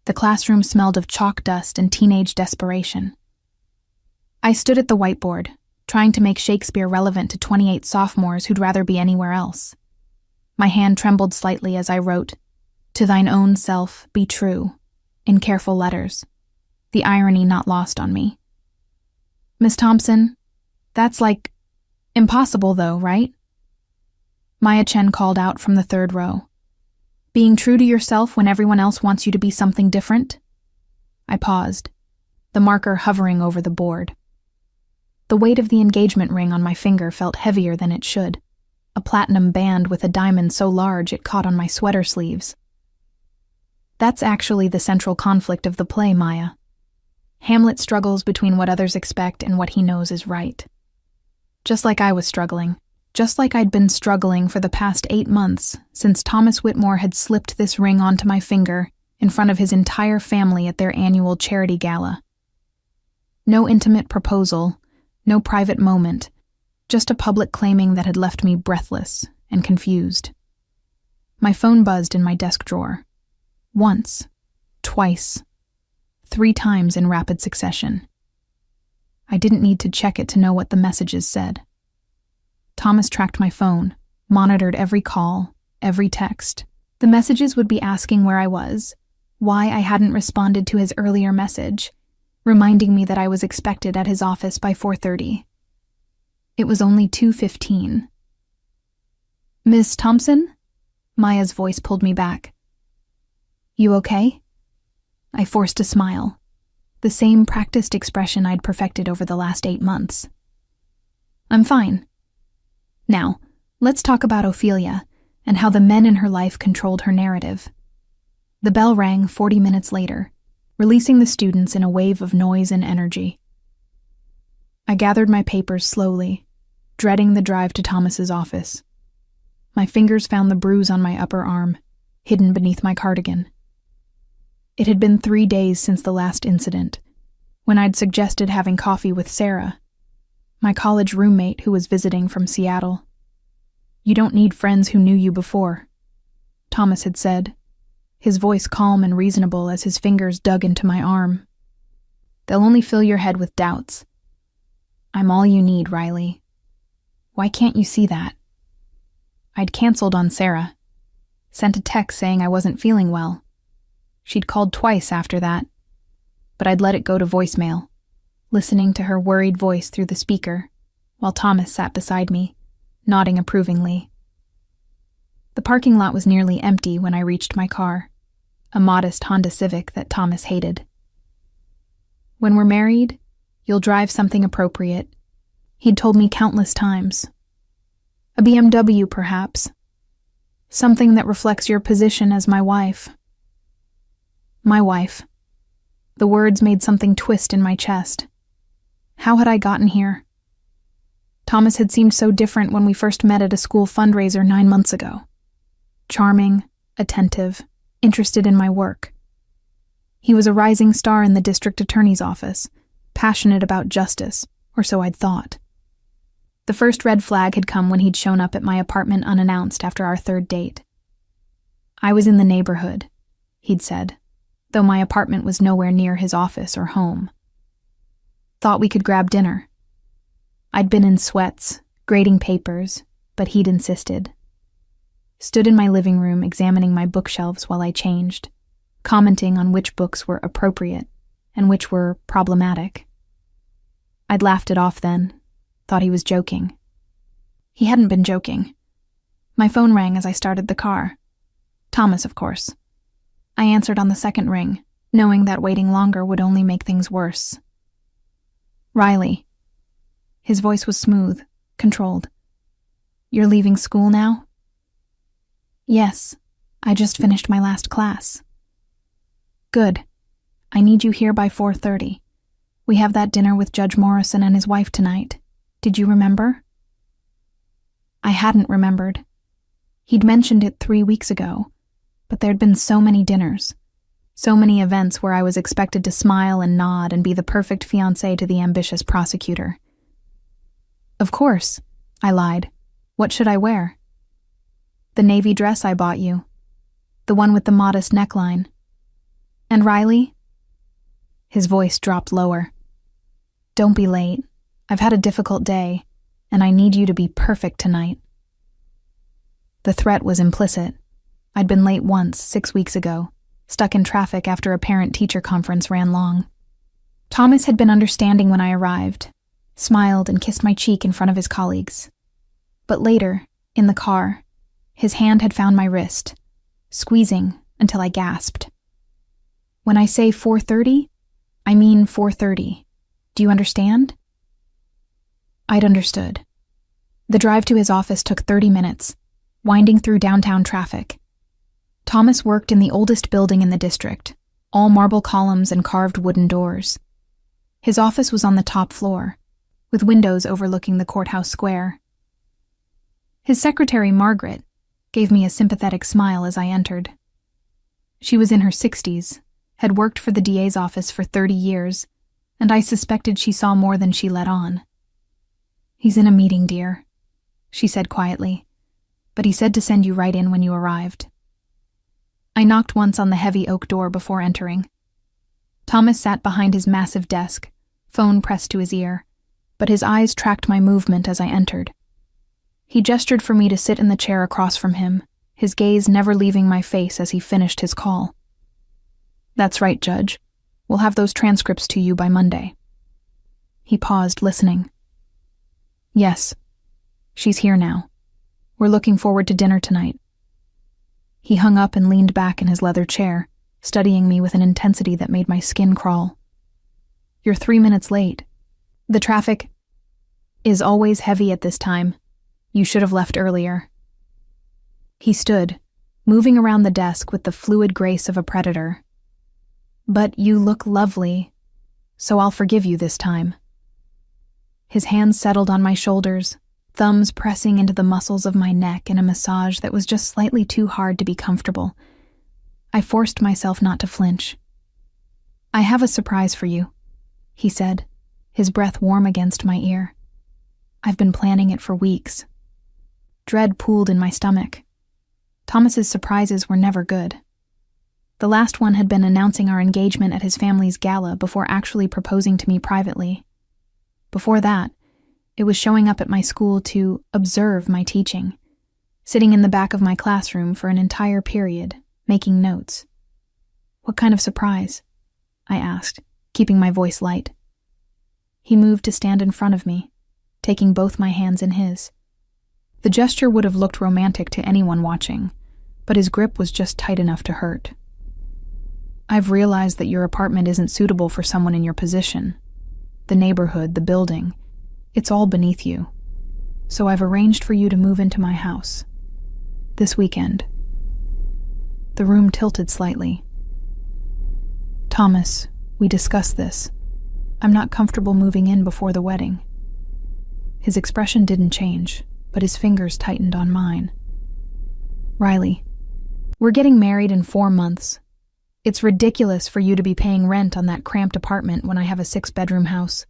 The classroom smelled of chalk dust and teenage desperation. I stood at the whiteboard, trying to make Shakespeare relevant to 28 sophomores who'd rather be anywhere else. My hand trembled slightly as I wrote, "To thine own self be true," in careful letters, the irony not lost on me. "Miss Thompson, that's impossible though, right?" Maya Chen called out from the third row. "Being true to yourself when everyone else wants you to be something different?" I paused, the marker hovering over the board. The weight of the engagement ring on my finger felt heavier than it should, a platinum band with a diamond so large it caught on my sweater sleeves. That's actually the central conflict of the play, Maya. Hamlet struggles between what others expect and what he knows is right. Just like I was struggling, just like I'd been struggling for the past 8 months since Thomas Whitmore had slipped this ring onto my finger in front of his entire family at their annual charity gala. No intimate proposal, no private moment, just a public claiming that had left me breathless and confused. My phone buzzed in my desk drawer. Once, twice, 3 times in rapid succession. I didn't need to check it to know what the messages said. Thomas tracked my phone, monitored every call, every text. The messages would be asking where I was, why I hadn't responded to his earlier message, reminding me that I was expected at his office by 4:30. It was only 2:15. "Miss Thompson?" Maya's voice pulled me back. "You okay?" I forced a smile, the same practiced expression I'd perfected over the last 8 months. "I'm fine. Now, let's talk about Ophelia and how the men in her life controlled her narrative." The bell rang 40 minutes later, releasing the students in a wave of noise and energy. I gathered my papers slowly, dreading the drive to Thomas's office. My fingers found the bruise on my upper arm, hidden beneath my cardigan. It had been 3 days since the last incident, when I'd suggested having coffee with Sarah, my college roommate who was visiting from Seattle. "You don't need friends who knew you before," Thomas had said, his voice calm and reasonable as his fingers dug into my arm. "They'll only fill your head with doubts. I'm all you need, Riley. Why can't you see that?" I'd canceled on Sarah, sent a text saying I wasn't feeling well. She'd called twice after that, but I'd let it go to voicemail, listening to her worried voice through the speaker, while Thomas sat beside me, nodding approvingly. The parking lot was nearly empty when I reached my car, a modest Honda Civic that Thomas hated. "When we're married, you'll drive something appropriate," he'd told me countless times. "A BMW, perhaps. Something that reflects your position as my wife." My wife. The words made something twist in my chest. How had I gotten here? Thomas had seemed so different when we first met at a school fundraiser 9 months ago. Charming, attentive, interested in my work. He was a rising star in the district attorney's office, passionate about justice, or so I'd thought. The first red flag had come when he'd shown up at my apartment unannounced after our 3rd date. "I was in the neighborhood," he'd said, though my apartment was nowhere near his office or home. "Thought we could grab dinner." I'd been in sweats, grading papers, but he'd insisted. Stood in my living room examining my bookshelves while I changed, commenting on which books were appropriate and which were problematic. I'd laughed it off then, thought he was joking. He hadn't been joking. My phone rang as I started the car. Thomas, of course. I answered on the 2nd ring, knowing that waiting longer would only make things worse. "Riley." His voice was smooth, controlled. "You're leaving school now?" "Yes, I just finished my last class." "Good. I need you here by 4:30. We have that dinner with Judge Morrison and his wife tonight. Did you remember?" I hadn't remembered. He'd mentioned it 3 weeks ago, but there'd been so many dinners, so many events where I was expected to smile and nod and be the perfect fiancé to the ambitious prosecutor. "Of course," I lied. "What should I wear?" "The navy dress I bought you. The one with the modest neckline." And Riley? His voice dropped lower. Don't be late. I've had a difficult day, and I need you to be perfect tonight. The threat was implicit. I'd been late once, 6 weeks ago, stuck in traffic after a parent-teacher conference ran long. Thomas had been understanding when I arrived, smiled and kissed my cheek in front of his colleagues. But later, in the car, his hand had found my wrist, squeezing until I gasped. When I say 4:30, I mean 4:30. Do you understand? I'd understood. The drive to his office took 30 minutes, winding through downtown traffic. Thomas worked in the oldest building in the district, all marble columns and carved wooden doors. His office was on the top floor, with windows overlooking the courthouse square. His secretary, Margaret, gave me a sympathetic smile as I entered. She was in her 60s, had worked for the DA's office for 30 years, and I suspected she saw more than she let on. He's in a meeting, dear, she said quietly, but he said to send you right in when you arrived. I knocked once on the heavy oak door before entering. Thomas sat behind his massive desk, phone pressed to his ear, but his eyes tracked my movement as I entered. He gestured for me to sit in the chair across from him, his gaze never leaving my face as he finished his call. That's right, Judge. We'll have those transcripts to you by Monday. He paused, listening. Yes. She's here now. We're looking forward to dinner tonight. He hung up and leaned back in his leather chair, studying me with an intensity that made my skin crawl. You're 3 minutes late. The traffic is always heavy at this time. You should have left earlier. He stood, moving around the desk with the fluid grace of a predator. But you look lovely, so I'll forgive you this time. His hands settled on my shoulders, thumbs pressing into the muscles of my neck in a massage that was just slightly too hard to be comfortable. I forced myself not to flinch. I have a surprise for you, he said, his breath warm against my ear. I've been planning it for weeks. Dread pooled in my stomach. Thomas's surprises were never good. The last one had been announcing our engagement at his family's gala before actually proposing to me privately. Before that, it was showing up at my school to observe my teaching, sitting in the back of my classroom for an entire period, making notes. What kind of surprise? I asked, keeping my voice light. He moved to stand in front of me, taking both my hands in his. The gesture would have looked romantic to anyone watching, but his grip was just tight enough to hurt. I've realized that your apartment isn't suitable for someone in your position. The neighborhood, the building, it's all beneath you. So I've arranged for you to move into my house. This weekend. The room tilted slightly. Thomas, we discussed this. I'm not comfortable moving in before the wedding. His expression didn't change, but his fingers tightened on mine. Riley, we're getting married in 4 months. It's ridiculous for you to be paying rent on that cramped apartment when I have a 6-bedroom house.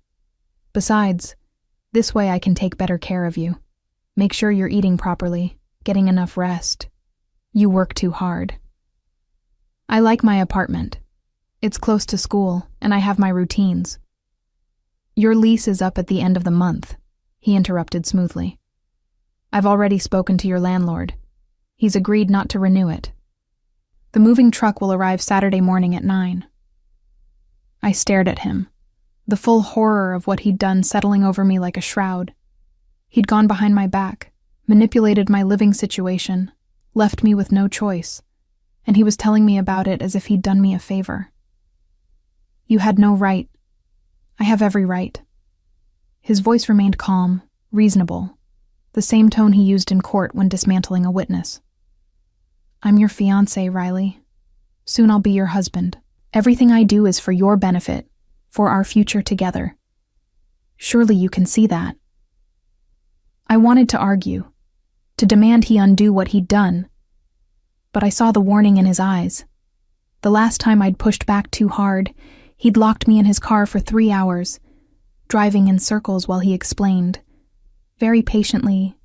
Besides, this way I can take better care of you. Make sure you're eating properly, getting enough rest. You work too hard. I like my apartment. It's close to school, and I have my routines. Your lease is up at the end of the month, he interrupted smoothly. I've already spoken to your landlord. He's agreed not to renew it. The moving truck will arrive Saturday morning at 9. I stared at him, the full horror of what he'd done settling over me like a shroud. He'd gone behind my back, manipulated my living situation, left me with no choice, and he was telling me about it as if he'd done me a favor. You had no right. I have every right. His voice remained calm, reasonable, the same tone he used in court when dismantling a witness. I'm your fiancé, Riley. Soon I'll be your husband. Everything I do is for your benefit, for our future together. Surely you can see that. I wanted to argue, to demand he undo what he'd done, but I saw the warning in his eyes. The last time I'd pushed back too hard, he'd locked me in his car for 3 hours, driving in circles while he explained, very patiently,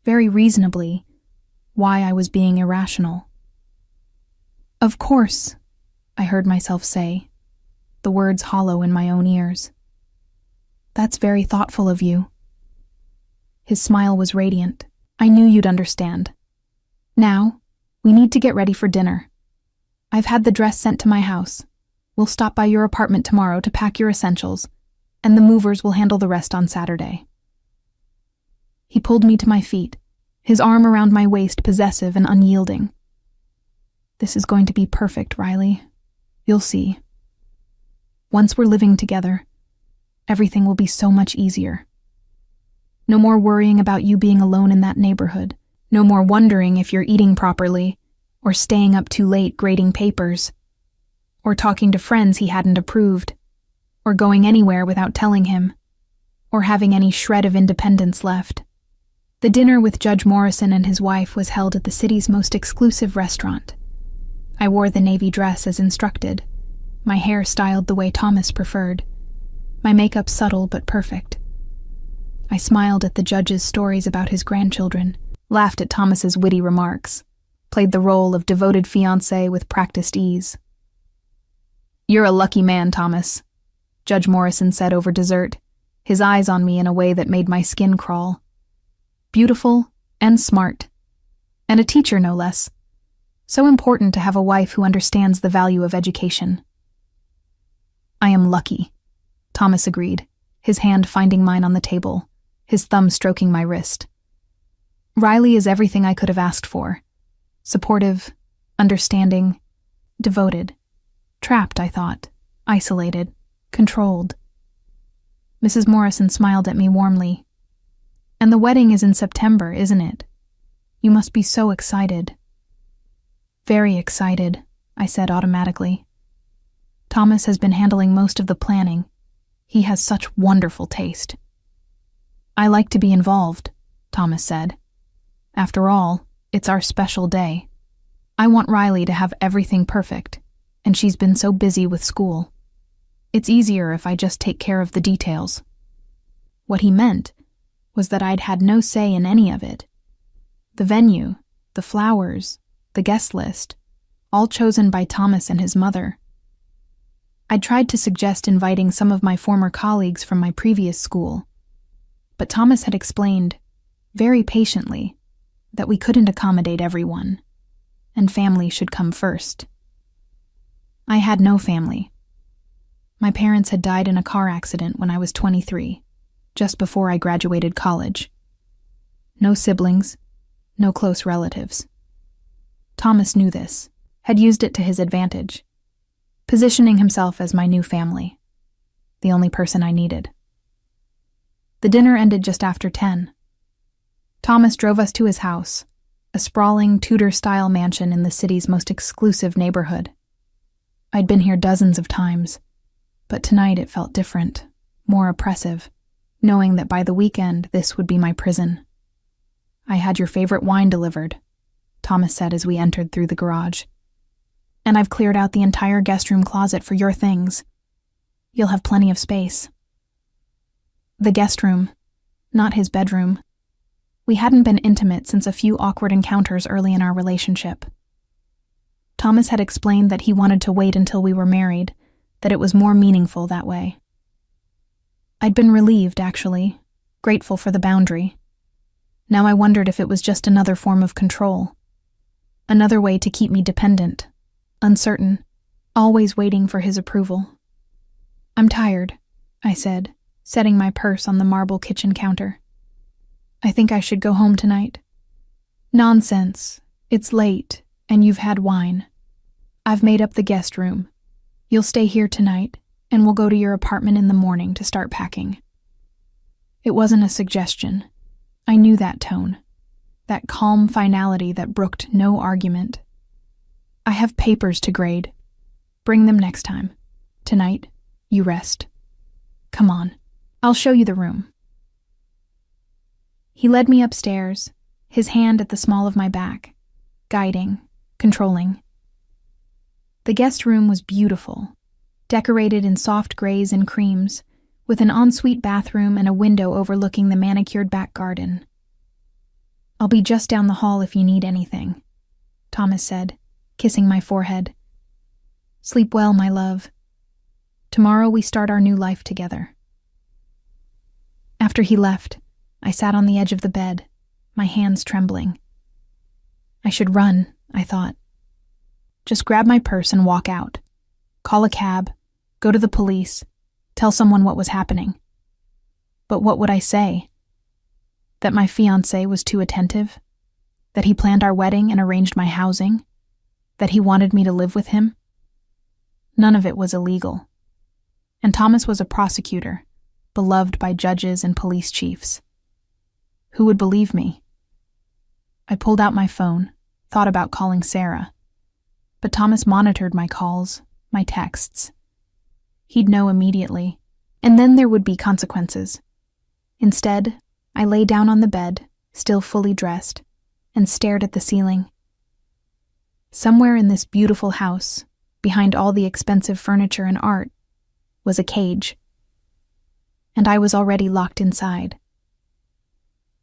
very reasonably, why I was being irrational. Of course, I heard myself say, the words hollow in my own ears. That's very thoughtful of you. His smile was radiant. I knew you'd understand. Now, we need to get ready for dinner. I've had the dress sent to my house. We'll stop by your apartment tomorrow to pack your essentials, and the movers will handle the rest on Saturday. He pulled me to my feet, his arm around my waist possessive and unyielding. This is going to be perfect, Riley. You'll see. Once we're living together, everything will be so much easier. No more worrying about you being alone in that neighborhood. No more wondering if you're eating properly, or staying up too late grading papers, or talking to friends he hadn't approved, or going anywhere without telling him, or having any shred of independence left. The dinner with Judge Morrison and his wife was held at the city's most exclusive restaurant. I wore the navy dress as instructed, my hair styled the way Thomas preferred, my makeup subtle but perfect. I smiled at the judge's stories about his grandchildren, laughed at Thomas's witty remarks, played the role of devoted fiancé with practiced ease. "You're a lucky man, Thomas," Judge Morrison said over dessert, his eyes on me in a way that made my skin crawl. Beautiful and smart, and a teacher no less. So important to have a wife who understands the value of education. "I am lucky," Thomas agreed, his hand finding mine on the table, his thumb stroking my wrist. Riley is everything I could have asked for. Supportive, understanding, devoted. Trapped, I thought, isolated, controlled. Mrs. Morrison smiled at me warmly. "And the wedding is in September, isn't it? You must be so excited." "Very excited," I said automatically. "Thomas has been handling most of the planning. He has such wonderful taste." "I like to be involved," Thomas said. "After all, it's our special day. I want Riley to have everything perfect, and she's been so busy with school. It's easier if I just take care of the details." What he meant was that I'd had no say in any of it. The venue, the flowers, the guest list, all chosen by Thomas and his mother. I'd tried to suggest inviting some of my former colleagues from my previous school, but Thomas had explained, very patiently, that we couldn't accommodate everyone, and family should come first. I had no family. My parents had died in a car accident when I was 23, just before I graduated college. No siblings, no close relatives. Thomas knew this, had used it to his advantage, positioning himself as my new family, the only person I needed. The dinner ended just after 10. Thomas drove us to his house, a sprawling Tudor-style mansion in the city's most exclusive neighborhood. I'd been here dozens of times, but tonight it felt different, more oppressive, knowing that by the weekend this would be my prison. "I had your favorite wine delivered," Thomas said as we entered through the garage. "And I've cleared out the entire guest room closet for your things. You'll have plenty of space." The guest room, not his bedroom. We hadn't been intimate since a few awkward encounters early in our relationship. Thomas had explained that he wanted to wait until we were married, that it was more meaningful that way. I'd been relieved, actually, grateful for the boundary. Now I wondered if it was just another form of control, another way to keep me dependent, uncertain, always waiting for his approval. "I'm tired," I said, setting my purse on the marble kitchen counter. "I think I should go home tonight." "Nonsense. It's late, and you've had wine. I've made up the guest room. You'll stay here tonight, and we'll go to your apartment in the morning to start packing." It wasn't a suggestion. I knew that tone, that calm finality that brooked no argument. "I have papers to grade. Bring them next time. Tonight, you rest. Come on, I'll show you the room." He led me upstairs, his hand at the small of my back, guiding, controlling. The guest room was beautiful, decorated in soft grays and creams, with an ensuite bathroom and a window overlooking the manicured back garden. "I'll be just down the hall if you need anything," Thomas said, kissing my forehead. Sleep well, my love. Tomorrow we start our new life together. After he left, I sat on the edge of the bed, my hands trembling. I should run, I thought. Just grab my purse and walk out. Call a cab, go to the police, tell someone what was happening. But what would I say? That my fiancé was too attentive? That he planned our wedding and arranged my housing? That he wanted me to live with him? None of it was illegal. And Thomas was a prosecutor, beloved by judges and police chiefs. Who would believe me? I pulled out my phone, thought about calling Sarah. But Thomas monitored my calls, my texts. He'd know immediately, and then there would be consequences. Instead, I lay down on the bed, still fully dressed, and stared at the ceiling. Somewhere in this beautiful house, behind all the expensive furniture and art, was a cage. And I was already locked inside.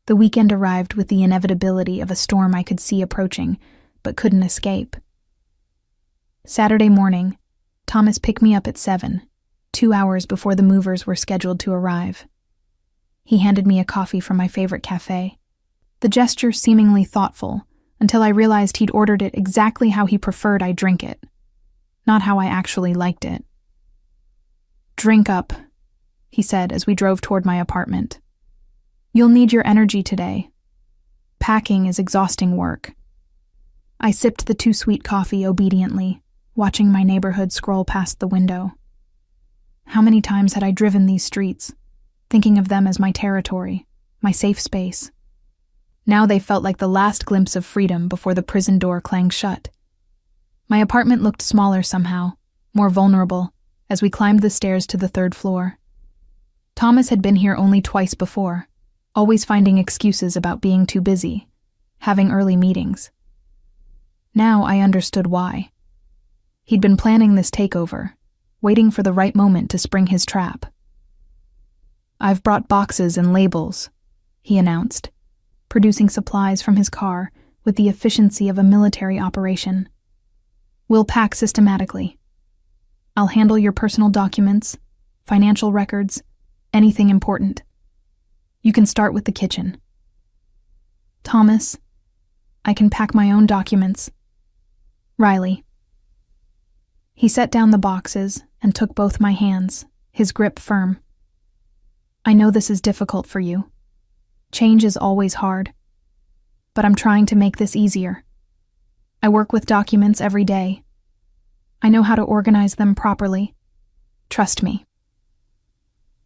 The weekend arrived with the inevitability of a storm I could see approaching, but couldn't escape. Saturday morning, Thomas picked me up at 7, 2 hours before the movers were scheduled to arrive. He handed me a coffee from my favorite cafe, the gesture seemingly thoughtful, until I realized he'd ordered it exactly how he preferred I drink it, not how I actually liked it. "Drink up," he said as we drove toward my apartment. "You'll need your energy today. Packing is exhausting work." I sipped the too-sweet coffee obediently, watching my neighborhood scroll past the window. How many times had I driven these streets, thinking of them as my territory, my safe space? Now they felt like the last glimpse of freedom before the prison door clanged shut. My apartment looked smaller somehow, more vulnerable, as we climbed the stairs to the 3rd floor. Thomas had been here only twice before, always finding excuses about being too busy, having early meetings. Now I understood why. He'd been planning this takeover, waiting for the right moment to spring his trap. "I've brought boxes and labels," he announced, producing supplies from his car with the efficiency of a military operation. "We'll pack systematically. I'll handle your personal documents, financial records, anything important. You can start with the kitchen." "Thomas, I can pack my own documents." "Riley." He set down the boxes and took both my hands, his grip firm. "I know this is difficult for you. Change is always hard. But I'm trying to make this easier. I work with documents every day. I know how to organize them properly. Trust me."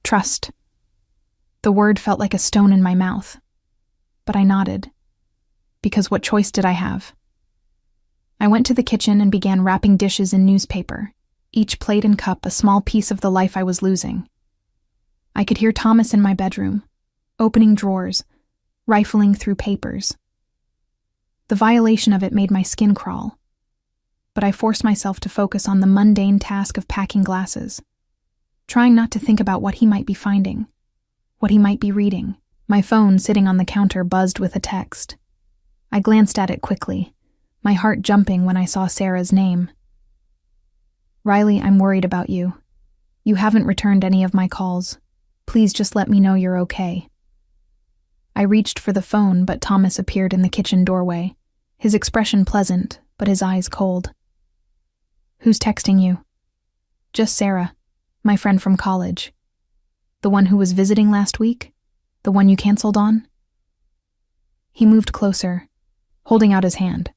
Trust. The word felt like a stone in my mouth. But I nodded. Because what choice did I have? I went to the kitchen and began wrapping dishes in newspaper, each plate and cup a small piece of the life I was losing. I could hear Thomas in my bedroom, opening drawers, rifling through papers. The violation of it made my skin crawl, but I forced myself to focus on the mundane task of packing glasses, trying not to think about what he might be finding, what he might be reading. My phone sitting on the counter buzzed with a text. I glanced at it quickly, my heart jumping when I saw Sarah's name. "Riley, I'm worried about you. You haven't returned any of my calls. Please just let me know you're okay." I reached for the phone, but Thomas appeared in the kitchen doorway, his expression pleasant, but his eyes cold. "Who's texting you?" "Just Sarah, my friend from college." "The one who was visiting last week? The one you canceled on?" He moved closer, holding out his hand.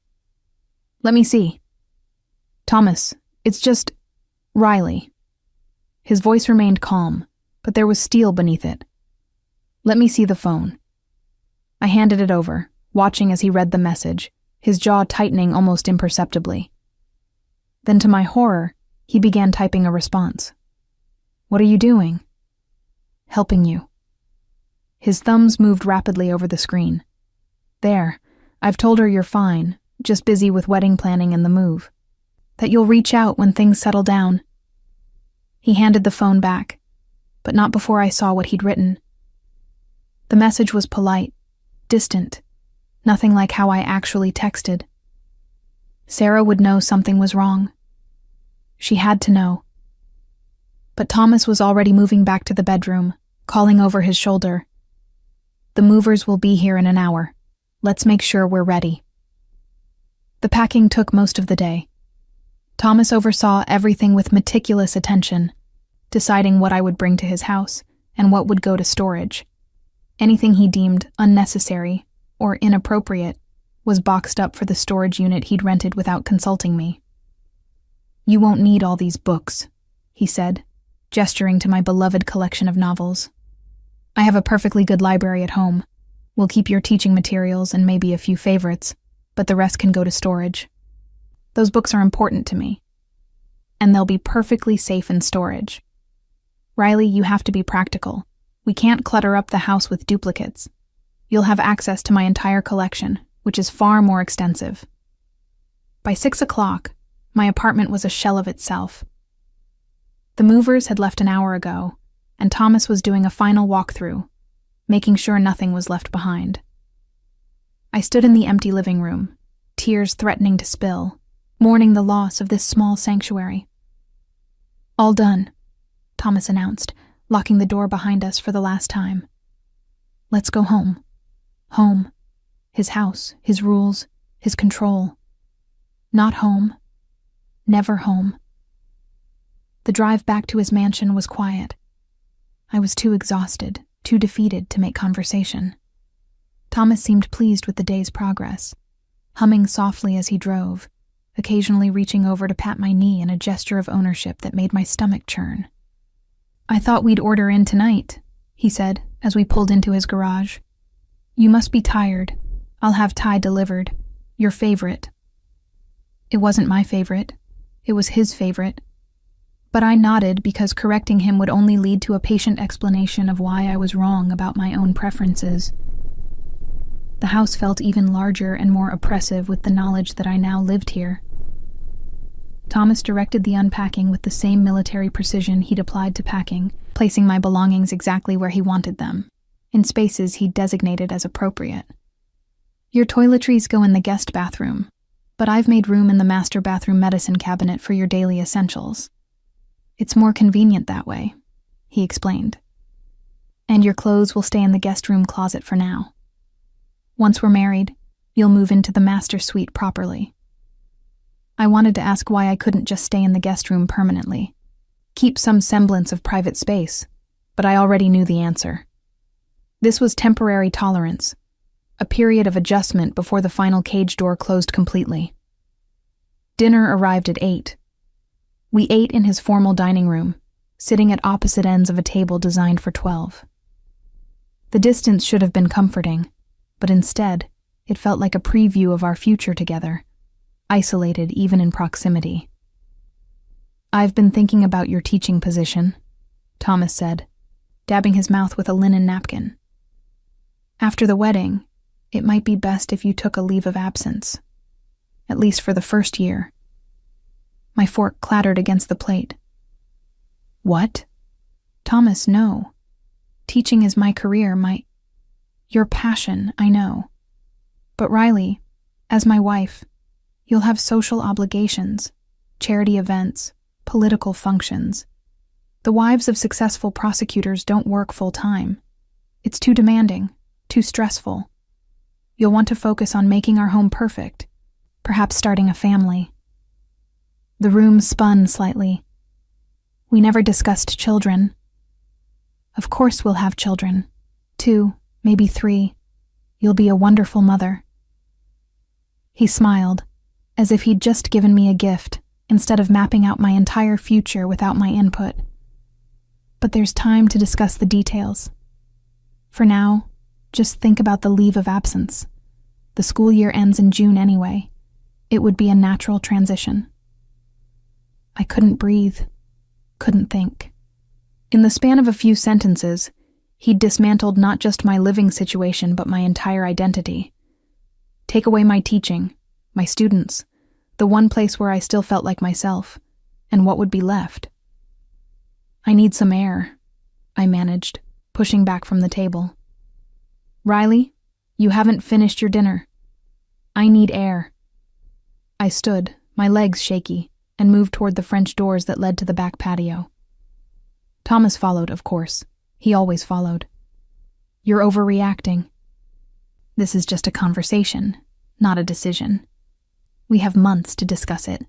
"Let me see." "Thomas, it's just Riley." His voice remained calm, but there was steel beneath it. "Let me see the phone." I handed it over, watching as he read the message, his jaw tightening almost imperceptibly. Then to my horror, he began typing a response. "What are you doing?" "Helping you." His thumbs moved rapidly over the screen. "There, I've told her you're fine, just busy with wedding planning and the move. That you'll reach out when things settle down." He handed the phone back, but not before I saw what he'd written. The message was polite, distant, nothing like how I actually texted. Sarah would know something was wrong. She had to know. But Thomas was already moving back to the bedroom, calling over his shoulder. "The movers will be here in an hour. Let's make sure we're ready." The packing took most of the day. Thomas oversaw everything with meticulous attention, deciding what I would bring to his house and what would go to storage. Anything he deemed unnecessary or inappropriate was boxed up for the storage unit he'd rented without consulting me. "You won't need all these books," he said, gesturing to my beloved collection of novels. "I have a perfectly good library at home. We'll keep your teaching materials and maybe a few favorites, but the rest can go to storage. Those books are important to me, and they'll be perfectly safe in storage. Riley, you have to be practical. We can't clutter up the house with duplicates. You'll have access to my entire collection, which is far more extensive." By 6 o'clock, my apartment was a shell of itself. The movers had left an hour ago, and Thomas was doing a final walkthrough, making sure nothing was left behind. I stood in the empty living room, tears threatening to spill, mourning the loss of this small sanctuary. "All done," Thomas announced, locking the door behind us for the last time. "Let's go home." Home. His house, his rules, his control. Not home. Never home. The drive back to his mansion was quiet. I was too exhausted, too defeated to make conversation. Thomas seemed pleased with the day's progress, humming softly as he drove, occasionally reaching over to pat my knee in a gesture of ownership that made my stomach churn. "I thought we'd order in tonight," he said as we pulled into his garage. "You must be tired. I'll have Thai delivered. Your favorite." It wasn't my favorite. It was his favorite. But I nodded because correcting him would only lead to a patient explanation of why I was wrong about my own preferences. The house felt even larger and more oppressive with the knowledge that I now lived here. Thomas directed the unpacking with the same military precision he'd applied to packing, placing my belongings exactly where he wanted them, in spaces he'd designated as appropriate. "Your toiletries go in the guest bathroom, but I've made room in the master bathroom medicine cabinet for your daily essentials. It's more convenient that way," he explained. "And your clothes will stay in the guest room closet for now. Once we're married, you'll move into the master suite properly." I wanted to ask why I couldn't just stay in the guest room permanently, keep some semblance of private space, but I already knew the answer. This was temporary tolerance, a period of adjustment before the final cage door closed completely. Dinner arrived at 8. We ate in his formal dining room, sitting at opposite ends of a table designed for 12. The distance should have been comforting, but instead, it felt like a preview of our future together, isolated even in proximity. "I've been thinking about your teaching position," Thomas said, dabbing his mouth with a linen napkin. "After the wedding, it might be best if you took a leave of absence, at least for the first year." My fork clattered against the plate. "What?" "Thomas, no. Teaching is my career, your passion, I know. But Riley, as my wife, you'll have social obligations, charity events, political functions. The wives of successful prosecutors don't work full-time. It's too demanding, too stressful. You'll want to focus on making our home perfect, perhaps starting a family." The room spun slightly. "We never discussed children." "Of course we'll have children. 2, maybe 3. You'll be a wonderful mother." He smiled, as if he'd just given me a gift, instead of mapping out my entire future without my input. "But there's time to discuss the details. For now, just think about the leave of absence. The school year ends in June anyway. It would be a natural transition." I couldn't breathe, couldn't think. In the span of a few sentences, he'd dismantled not just my living situation but my entire identity. Take away my teaching, my students, the one place where I still felt like myself, and what would be left? "I need some air," I managed, pushing back from the table. "Riley, you haven't finished your dinner. I need air." I stood, my legs shaky, and moved toward the French doors that led to the back patio. Thomas followed, of course. He always followed. "You're overreacting. This is just a conversation, not a decision. We have months to discuss it."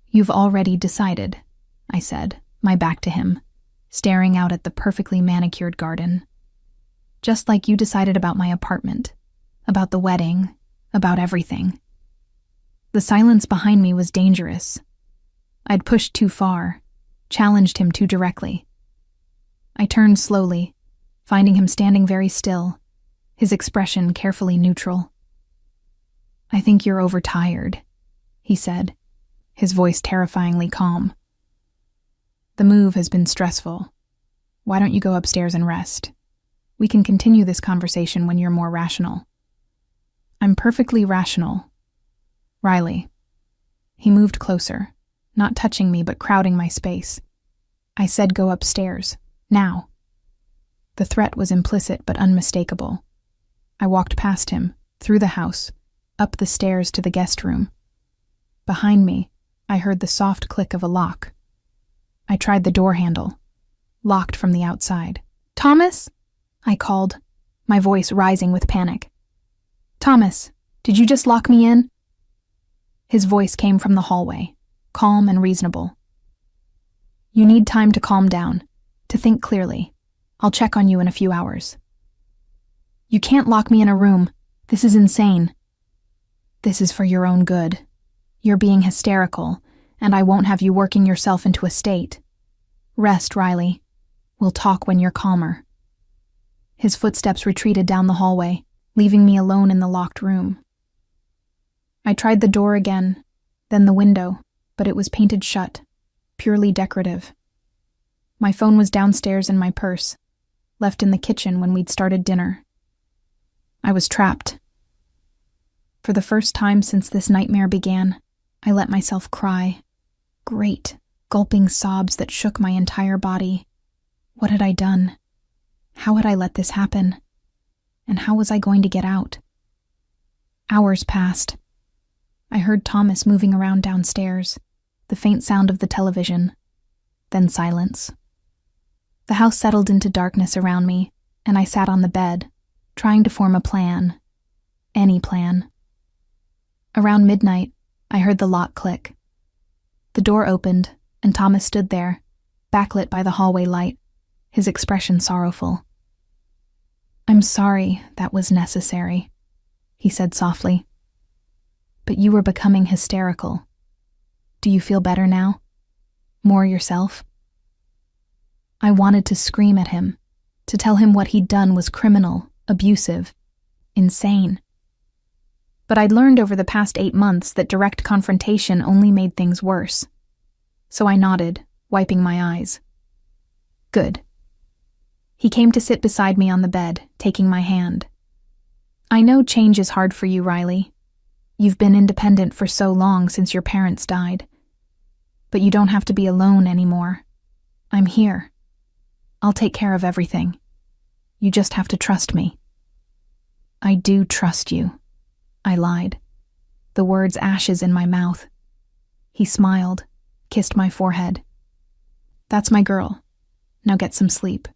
"You've already decided," I said, my back to him, staring out at the perfectly manicured garden. "Just like you decided about my apartment, about the wedding, about everything." The silence behind me was dangerous. I'd pushed too far, challenged him too directly. I turned slowly, finding him standing very still, his expression carefully neutral. "I think you're overtired," he said, his voice terrifyingly calm. "The move has been stressful. Why don't you go upstairs and rest? We can continue this conversation when you're more rational." "I'm perfectly rational. Riley." He moved closer, not touching me but crowding my space. "I said go upstairs, now." The threat was implicit but unmistakable. I walked past him, through the house, up the stairs to the guest room. Behind me, I heard the soft click of a lock. I tried the door handle, locked from the outside. "Thomas?" I called, my voice rising with panic. "Thomas, did you just lock me in?" His voice came from the hallway, calm and reasonable. "You need time to calm down, to think clearly. I'll check on you in a few hours." "You can't lock me in a room. This is insane." "This is for your own good. You're being hysterical, and I won't have you working yourself into a state. Rest, Riley. We'll talk when you're calmer." His footsteps retreated down the hallway, leaving me alone in the locked room. I tried the door again, then the window, but it was painted shut, purely decorative. My phone was downstairs in my purse, left in the kitchen when we'd started dinner. I was trapped. For the first time since this nightmare began, I let myself cry. Great, gulping sobs that shook my entire body. What had I done? How had I let this happen? And how was I going to get out? Hours passed. I heard Thomas moving around downstairs, the faint sound of the television, then silence. The house settled into darkness around me, and I sat on the bed, trying to form a plan. Any plan. Around midnight, I heard the lock click. The door opened, and Thomas stood there, backlit by the hallway light, his expression sorrowful. "I'm sorry that was necessary," he said softly. "But you were becoming hysterical. Do you feel better now? More yourself?" I wanted to scream at him, to tell him what he'd done was criminal, abusive, insane. But I'd learned over the past 8 months that direct confrontation only made things worse. So I nodded, wiping my eyes. "Good." He came to sit beside me on the bed, taking my hand. "I know change is hard for you, Riley. You've been independent for so long since your parents died. But you don't have to be alone anymore. I'm here. I'll take care of everything. You just have to trust me." "I do trust you," I lied, the words ashes in my mouth. He smiled, kissed my forehead. "That's my girl. Now get some sleep.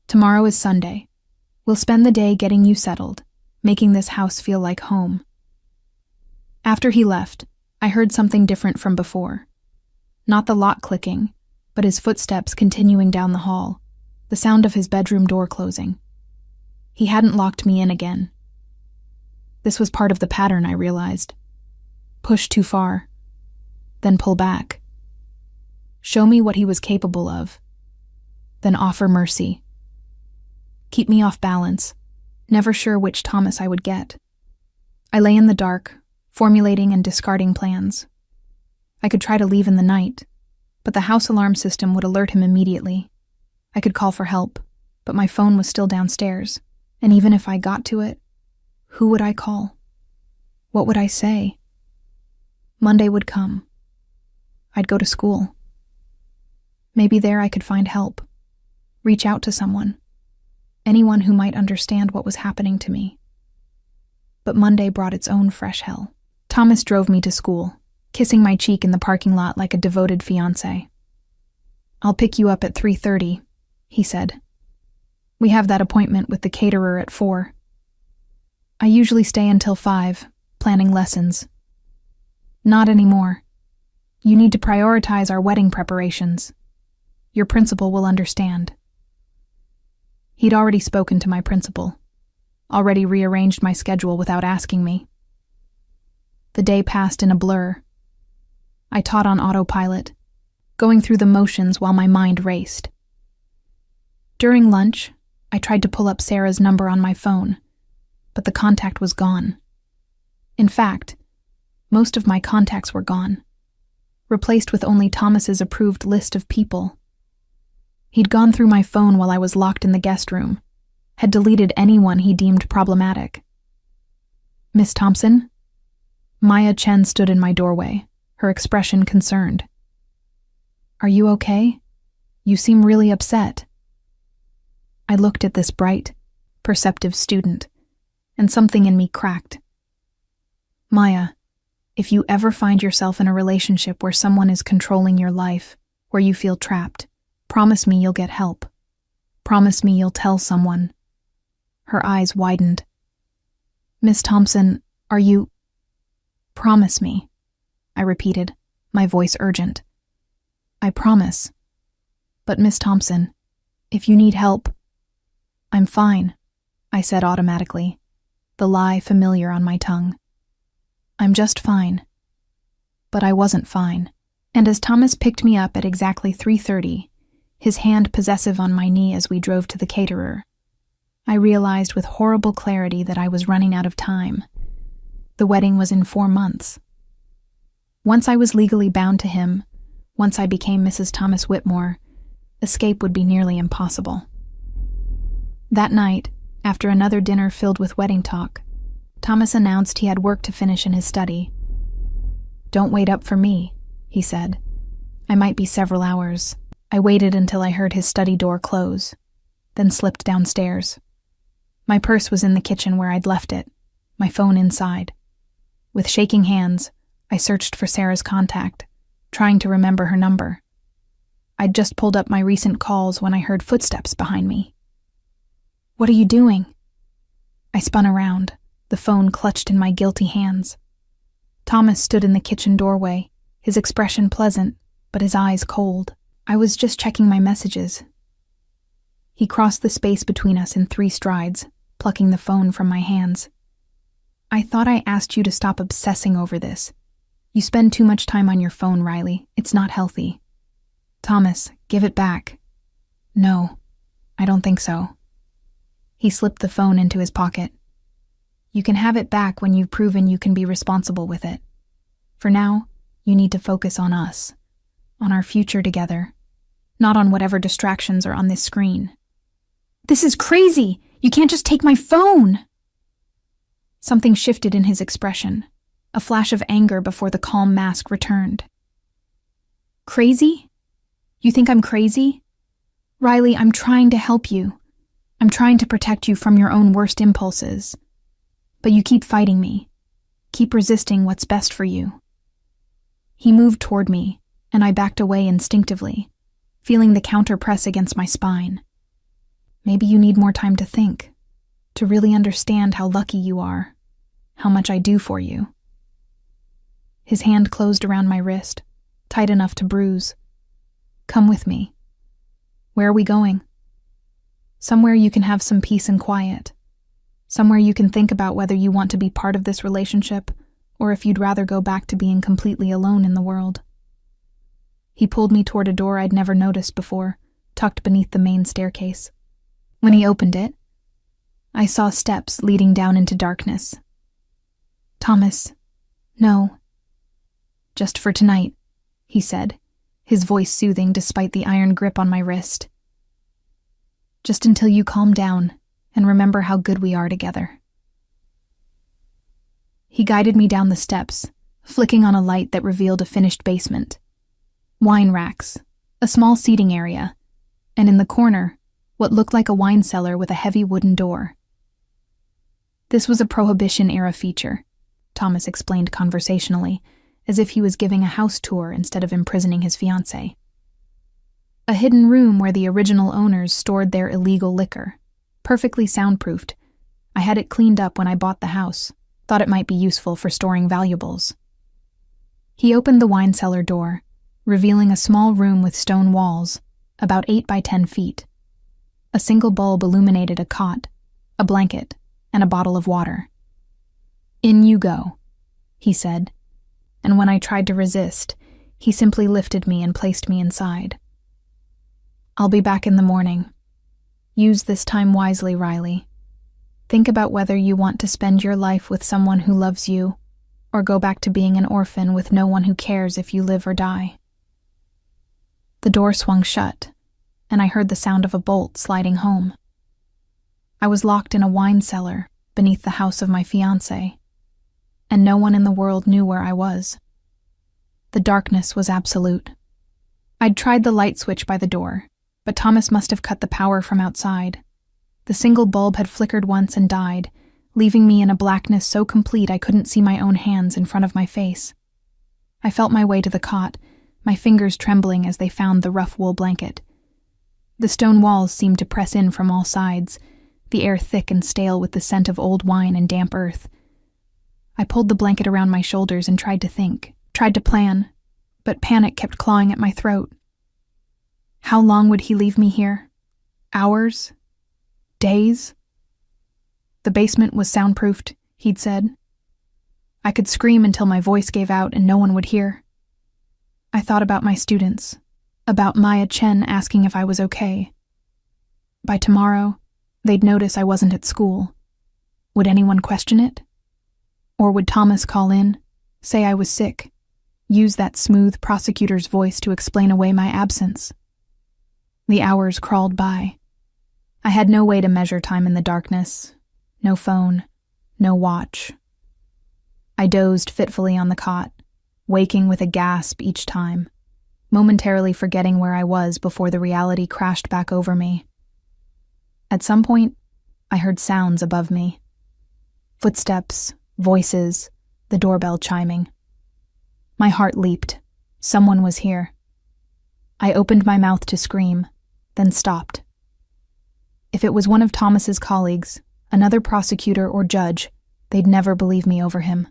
Tomorrow is Sunday. We'll spend the day getting you settled, making this house feel like home." After he left, I heard something different from before. Not the lock clicking, but his footsteps continuing down the hall, the sound of his bedroom door closing. He hadn't locked me in again. This was part of the pattern, I realized. Push too far, then pull back. Show me what he was capable of, then offer mercy. Keep me off balance, never sure which Thomas I would get. I lay in the dark, formulating and discarding plans. I could try to leave in the night, but the house alarm system would alert him immediately. I could call for help, but my phone was still downstairs, and even if I got to it, who would I call? What would I say? Monday would come. I'd go to school. Maybe there I could find help, reach out to someone, anyone who might understand what was happening to me. But Monday brought its own fresh hell. Thomas drove me to school, kissing my cheek in the parking lot like a devoted fiancé. "I'll pick you up at 3:30, he said. "We have that appointment with the caterer at 4. I usually stay until 5, planning lessons. Not anymore. You need to prioritize our wedding preparations. Your principal will understand." He'd already spoken to my principal, already rearranged my schedule without asking me. The day passed in a blur. I taught on autopilot, going through the motions while my mind raced. During lunch, I tried to pull up Sarah's number on my phone, but the contact was gone. In fact, most of my contacts were gone, replaced with only Thomas's approved list of people. He'd gone through my phone while I was locked in the guest room, had deleted anyone he deemed problematic. "Miss Thompson?" Maya Chen stood in my doorway, her expression concerned. "Are you okay? You seem really upset." I looked at this bright, perceptive student, and something in me cracked. "Maya, if you ever find yourself in a relationship where someone is controlling your life, where you feel trapped, promise me you'll get help. Promise me you'll tell someone." Her eyes widened. "Miss Thompson, are you—" "Promise me," I repeated, my voice urgent. "I promise. But Miss Thompson, if you need help—" "I'm fine," I said automatically, the lie familiar on my tongue. "I'm just fine." But I wasn't fine, and as Thomas picked me up at exactly 3:30, his hand possessive on my knee as we drove to the caterer, I realized with horrible clarity that I was running out of time. The wedding was in 4 months. Once I was legally bound to him, once I became Mrs. Thomas Whitmore, escape would be nearly impossible. That night, after another dinner filled with wedding talk, Thomas announced he had work to finish in his study. "Don't wait up for me," he said. "I might be several hours." I waited until I heard his study door close, then slipped downstairs. My purse was in the kitchen where I'd left it, my phone inside. With shaking hands, I searched for Sarah's contact, trying to remember her number. I'd just pulled up my recent calls when I heard footsteps behind me. "What are you doing?" I spun around, the phone clutched in my guilty hands. Thomas stood in the kitchen doorway, his expression pleasant, but his eyes cold. "I was just checking my messages." He crossed the space between us in 3 strides, plucking the phone from my hands. "I thought I asked you to stop obsessing over this. You spend too much time on your phone, Riley. It's not healthy." "Thomas, give it back." "No, I don't think so." He slipped the phone into his pocket. "You can have it back when you've proven you can be responsible with it. For now, you need to focus on us, on our future together, not on whatever distractions are on this screen." "This is crazy! You can't just take my phone!" Something shifted in his expression, a flash of anger before the calm mask returned. "Crazy? You think I'm crazy? Riley, I'm trying to help you. I'm trying to protect you from your own worst impulses. But you keep fighting me. Keep resisting what's best for you." He moved toward me, and I backed away instinctively, feeling the counter press against my spine. "Maybe you need more time to think, to really understand how lucky you are, how much I do for you." His hand closed around my wrist, tight enough to bruise. "Come with me." "Where are we going?" "Somewhere you can have some peace and quiet. Somewhere you can think about whether you want to be part of this relationship or if you'd rather go back to being completely alone in the world." He pulled me toward a door I'd never noticed before, tucked beneath the main staircase. When he opened it, I saw steps leading down into darkness. "Thomas, no." "Just for tonight," he said, his voice soothing despite the iron grip on my wrist. "Just until you calm down and remember how good we are together." He guided me down the steps, flicking on a light that revealed a finished basement. Wine racks, a small seating area, and in the corner, what looked like a wine cellar with a heavy wooden door. This was a Prohibition-era feature, Thomas explained conversationally, as if he was giving a house tour instead of imprisoning his fiancée. A hidden room where the original owners stored their illegal liquor, perfectly soundproofed. I had it cleaned up when I bought the house, thought it might be useful for storing valuables. He opened the wine cellar door, revealing a small room with stone walls, about 8 by 10 feet. A single bulb illuminated a cot, a blanket, and a bottle of water. "In you go," he said, and when I tried to resist, he simply lifted me and placed me inside. "I'll be back in the morning. Use this time wisely, Riley. Think about whether you want to spend your life with someone who loves you, or go back to being an orphan with no one who cares if you live or die." The door swung shut, and I heard the sound of a bolt sliding home. I was locked in a wine cellar beneath the house of my fiancé, and no one in the world knew where I was. The darkness was absolute. I'd tried the light switch by the door, but Thomas must have cut the power from outside. The single bulb had flickered once and died, leaving me in a blackness so complete I couldn't see my own hands in front of my face. I felt my way to the cot, my fingers trembling as they found the rough wool blanket. The stone walls seemed to press in from all sides, the air thick and stale with the scent of old wine and damp earth. I pulled the blanket around my shoulders and tried to think, tried to plan, but panic kept clawing at my throat. How long would he leave me here? Hours? Days? The basement was soundproofed, he'd said. I could scream until my voice gave out and no one would hear. I thought about my students, about Maya Chen asking if I was okay. By tomorrow, they'd notice I wasn't at school. Would anyone question it? Or would Thomas call in, say I was sick, use that smooth prosecutor's voice to explain away my absence? The hours crawled by. I had no way to measure time in the darkness. No phone, no watch. I dozed fitfully on the cot, waking with a gasp each time, momentarily forgetting where I was before the reality crashed back over me. At some point, I heard sounds above me. Footsteps, voices, the doorbell chiming. My heart leaped. Someone was here. I opened my mouth to scream, then stopped. If it was one of Thomas's colleagues, another prosecutor or judge, they'd never believe me over him.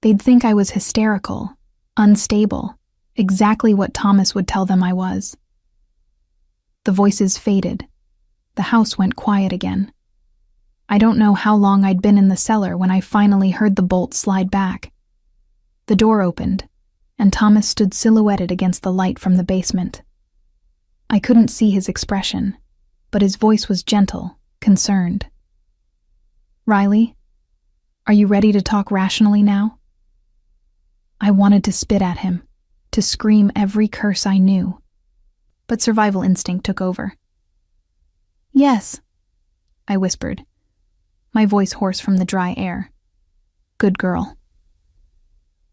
They'd think I was hysterical, unstable, exactly what Thomas would tell them I was. The voices faded. The house went quiet again. I don't know how long I'd been in the cellar when I finally heard the bolt slide back. The door opened, and Thomas stood silhouetted against the light from the basement. I couldn't see his expression, but his voice was gentle, concerned. "Riley, are you ready to talk rationally now?" I wanted to spit at him, to scream every curse I knew, but survival instinct took over. "Yes," I whispered, my voice hoarse from the dry air. "Good girl."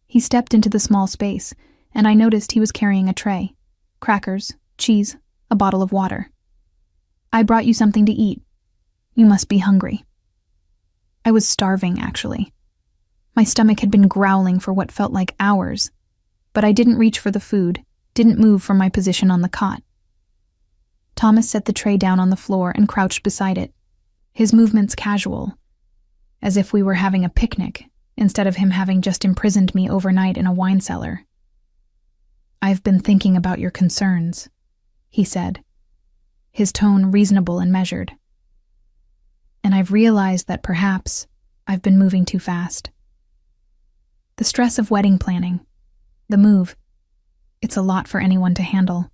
He stepped into the small space, and I noticed he was carrying a tray, crackers, cheese, a bottle of water. "I brought you something to eat. You must be hungry." I was starving, actually. My stomach had been growling for what felt like hours, but I didn't reach for the food, didn't move from my position on the cot. Thomas set the tray down on the floor and crouched beside it, his movements casual, as if we were having a picnic, instead of him having just imprisoned me overnight in a wine cellar. "I've been thinking about your concerns," he said, his tone reasonable and measured. "And I've realized that perhaps I've been moving too fast. The stress of wedding planning, the move, it's a lot for anyone to handle."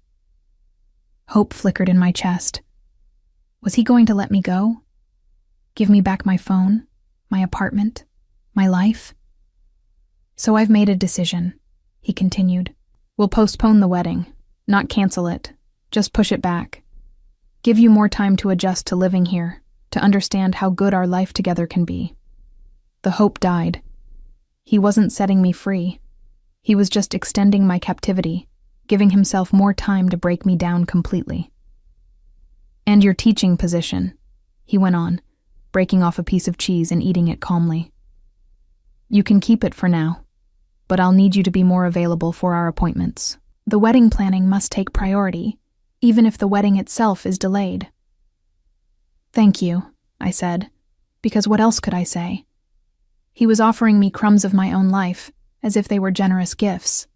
Hope flickered in my chest. Was he going to let me go? Give me back my phone, my apartment, my life? "So I've made a decision," he continued. "We'll postpone the wedding, not cancel it, just push it back. Give you more time to adjust to living here, to understand how good our life together can be." The hope died. He wasn't setting me free. He was just extending my captivity, giving himself more time to break me down completely. "And your teaching position," he went on, breaking off a piece of cheese and eating it calmly. "You can keep it for now, but I'll need you to be more available for our appointments. The wedding planning must take priority, even if the wedding itself is delayed." "Thank you," I said, because what else could I say? He was offering me crumbs of my own life, as if they were generous gifts.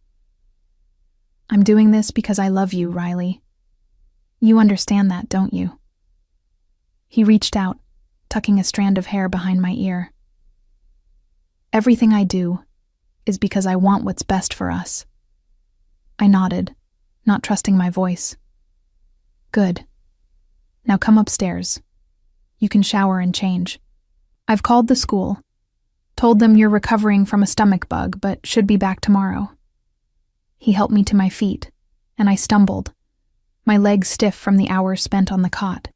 "I'm doing this because I love you, Riley. You understand that, don't you?" He reached out, tucking a strand of hair behind my ear. "Everything I do is because I want what's best for us." I nodded, not trusting my voice. "Good. Now come upstairs. You can shower and change. I've called the school, told them you're recovering from a stomach bug, but should be back tomorrow." He helped me to my feet, and I stumbled, my legs stiff from the hours spent on the cot.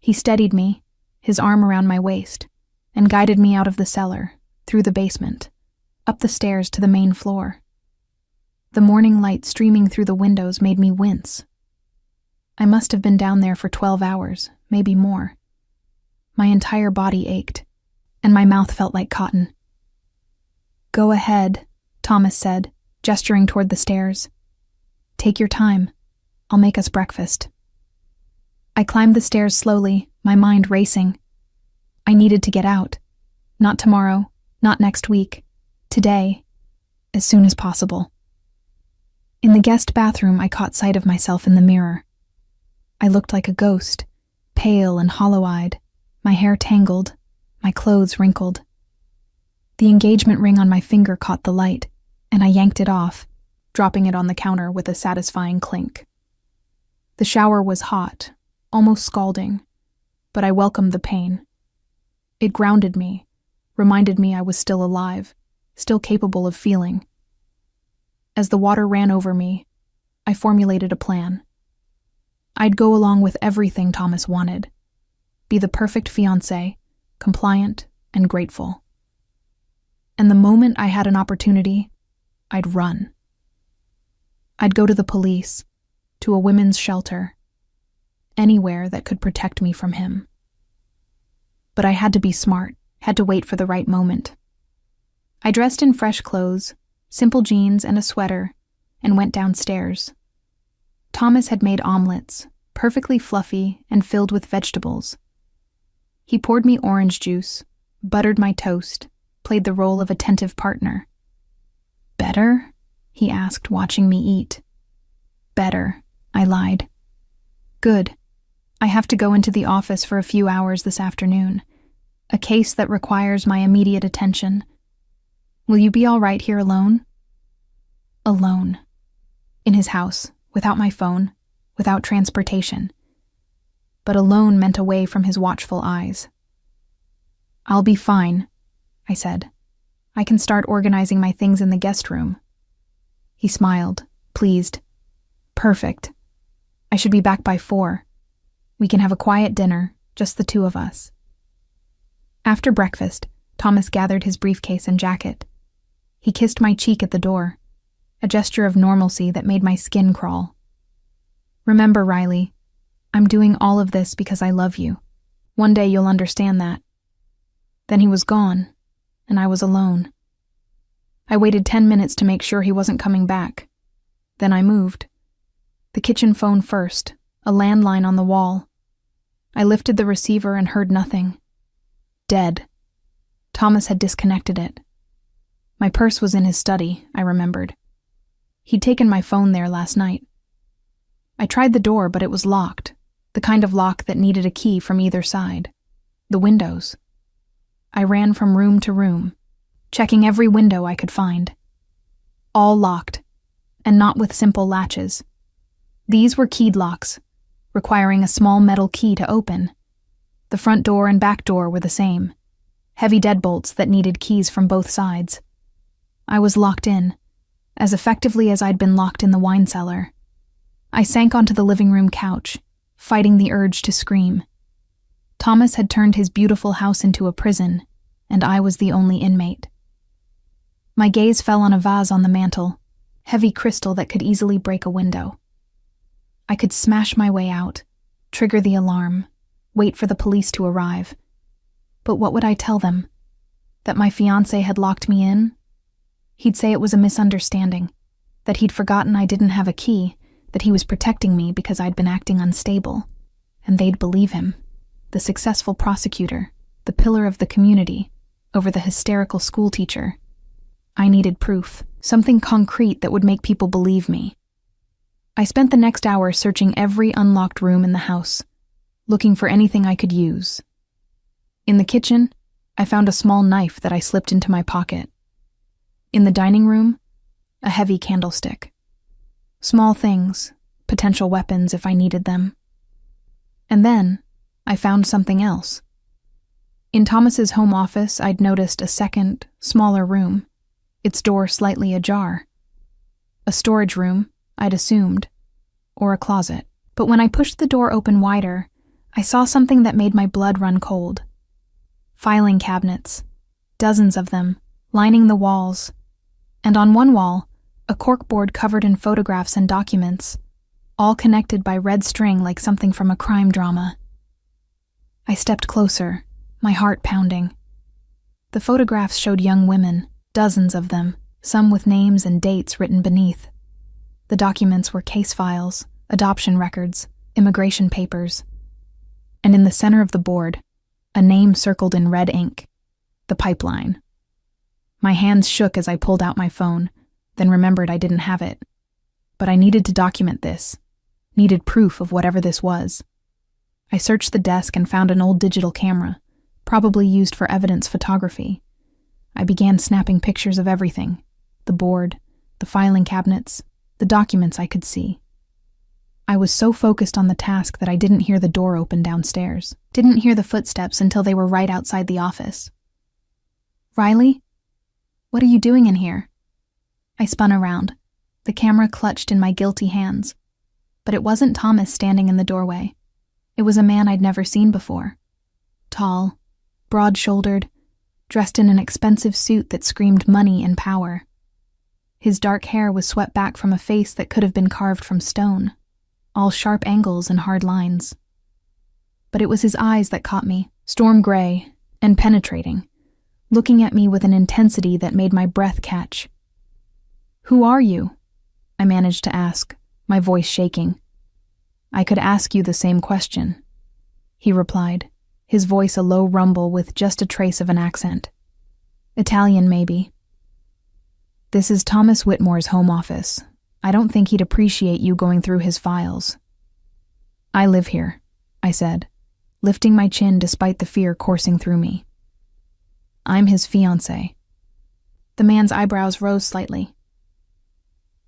He steadied me, his arm around my waist, and guided me out of the cellar, through the basement, up the stairs to the main floor. The morning light streaming through the windows made me wince. I must have been down there for 12 hours, maybe more. My entire body ached, and my mouth felt like cotton. "Go ahead," Thomas said, gesturing toward the stairs. "Take your time. I'll make us breakfast." I climbed the stairs slowly, my mind racing. I needed to get out. Not tomorrow, not next week. Today, as soon as possible. In the guest bathroom, I caught sight of myself in the mirror. I looked like a ghost, pale and hollow-eyed, my hair tangled, my clothes wrinkled. The engagement ring on my finger caught the light, and I yanked it off, dropping it on the counter with a satisfying clink. The shower was hot, almost scalding, but I welcomed the pain. It grounded me, reminded me I was still alive, still capable of feeling. As the water ran over me, I formulated a plan. I'd go along with everything Thomas wanted. Be the perfect fiancé, compliant and grateful. And the moment I had an opportunity, I'd run. I'd go to the police, to a women's shelter, anywhere that could protect me from him. But I had to be smart, had to wait for the right moment. I dressed in fresh clothes, simple jeans and a sweater, and went downstairs. Thomas had made omelets, perfectly fluffy and filled with vegetables. He poured me orange juice, buttered my toast, played the role of attentive partner. "Better?" he asked, watching me eat. "Better," I lied. "Good. I have to go into the office for a few hours this afternoon. A case that requires my immediate attention. Will you be all right here alone?" Alone. In his house, without my phone, without transportation. But alone meant away from his watchful eyes. "I'll be fine," I said. "I can start organizing my things in the guest room." He smiled, pleased. "Perfect. I should be back by 4. We can have a quiet dinner, just the two of us." After breakfast, Thomas gathered his briefcase and jacket. He kissed my cheek at the door, a gesture of normalcy that made my skin crawl. "Remember, Riley, I'm doing all of this because I love you. One day you'll understand that." Then he was gone, and I was alone. I waited 10 minutes to make sure he wasn't coming back. Then I moved. The kitchen phone first, a landline on the wall. I lifted the receiver and heard nothing. Dead. Thomas had disconnected it. My purse was in his study, I remembered. He'd taken my phone there last night. I tried the door, but it was locked, the kind of lock that needed a key from either side. The windows. I ran from room to room, checking every window I could find. All locked, and not with simple latches. These were keyed locks, requiring a small metal key to open. The front door and back door were the same, heavy deadbolts that needed keys from both sides. I was locked in, as effectively as I'd been locked in the wine cellar. I sank onto the living room couch, fighting the urge to scream. Thomas had turned his beautiful house into a prison, and I was the only inmate. My gaze fell on a vase on the mantel, heavy crystal that could easily break a window. I could smash my way out, trigger the alarm, wait for the police to arrive. But what would I tell them? That my fiancé had locked me in? He'd say it was a misunderstanding, that he'd forgotten I didn't have a key, that he was protecting me because I'd been acting unstable. And they'd believe him, the successful prosecutor, the pillar of the community, over the hysterical schoolteacher. I needed proof, something concrete that would make people believe me. I spent the next hour searching every unlocked room in the house, looking for anything I could use. In the kitchen, I found a small knife that I slipped into my pocket. In the dining room, a heavy candlestick. Small things, potential weapons if I needed them. And then, I found something else. In Thomas's home office, I'd noticed a second, smaller room, its door slightly ajar. A storage room, I'd assumed, or a closet. But when I pushed the door open wider, I saw something that made my blood run cold. Filing cabinets, dozens of them, lining the walls, and on one wall, a corkboard covered in photographs and documents, all connected by red string like something from a crime drama. I stepped closer, my heart pounding. The photographs showed young women, dozens of them, some with names and dates written beneath. The documents were case files, adoption records, immigration papers. And in the center of the board, a name circled in red ink, the pipeline. My hands shook as I pulled out my phone, then remembered I didn't have it. But I needed to document this, needed proof of whatever this was. I searched the desk and found an old digital camera, probably used for evidence photography. I began snapping pictures of everything, the board, the filing cabinets, the documents I could see. I was so focused on the task that I didn't hear the door open downstairs, didn't hear the footsteps until they were right outside the office. "Riley? What are you doing in here?" I spun around, the camera clutched in my guilty hands. But it wasn't Thomas standing in the doorway. It was a man I'd never seen before. Tall, broad-shouldered, dressed in an expensive suit that screamed money and power. His dark hair was swept back from a face that could have been carved from stone, all sharp angles and hard lines. But it was his eyes that caught me, storm gray and penetrating, looking at me with an intensity that made my breath catch. "Who are you?" I managed to ask, my voice shaking. "I could ask you the same question," he replied, his voice a low rumble with just a trace of an accent. "Italian, maybe." "This is Thomas Whitmore's home office. I don't think he'd appreciate you going through his files." "I live here," I said, lifting my chin despite the fear coursing through me. "I'm his fiancée." The man's eyebrows rose slightly.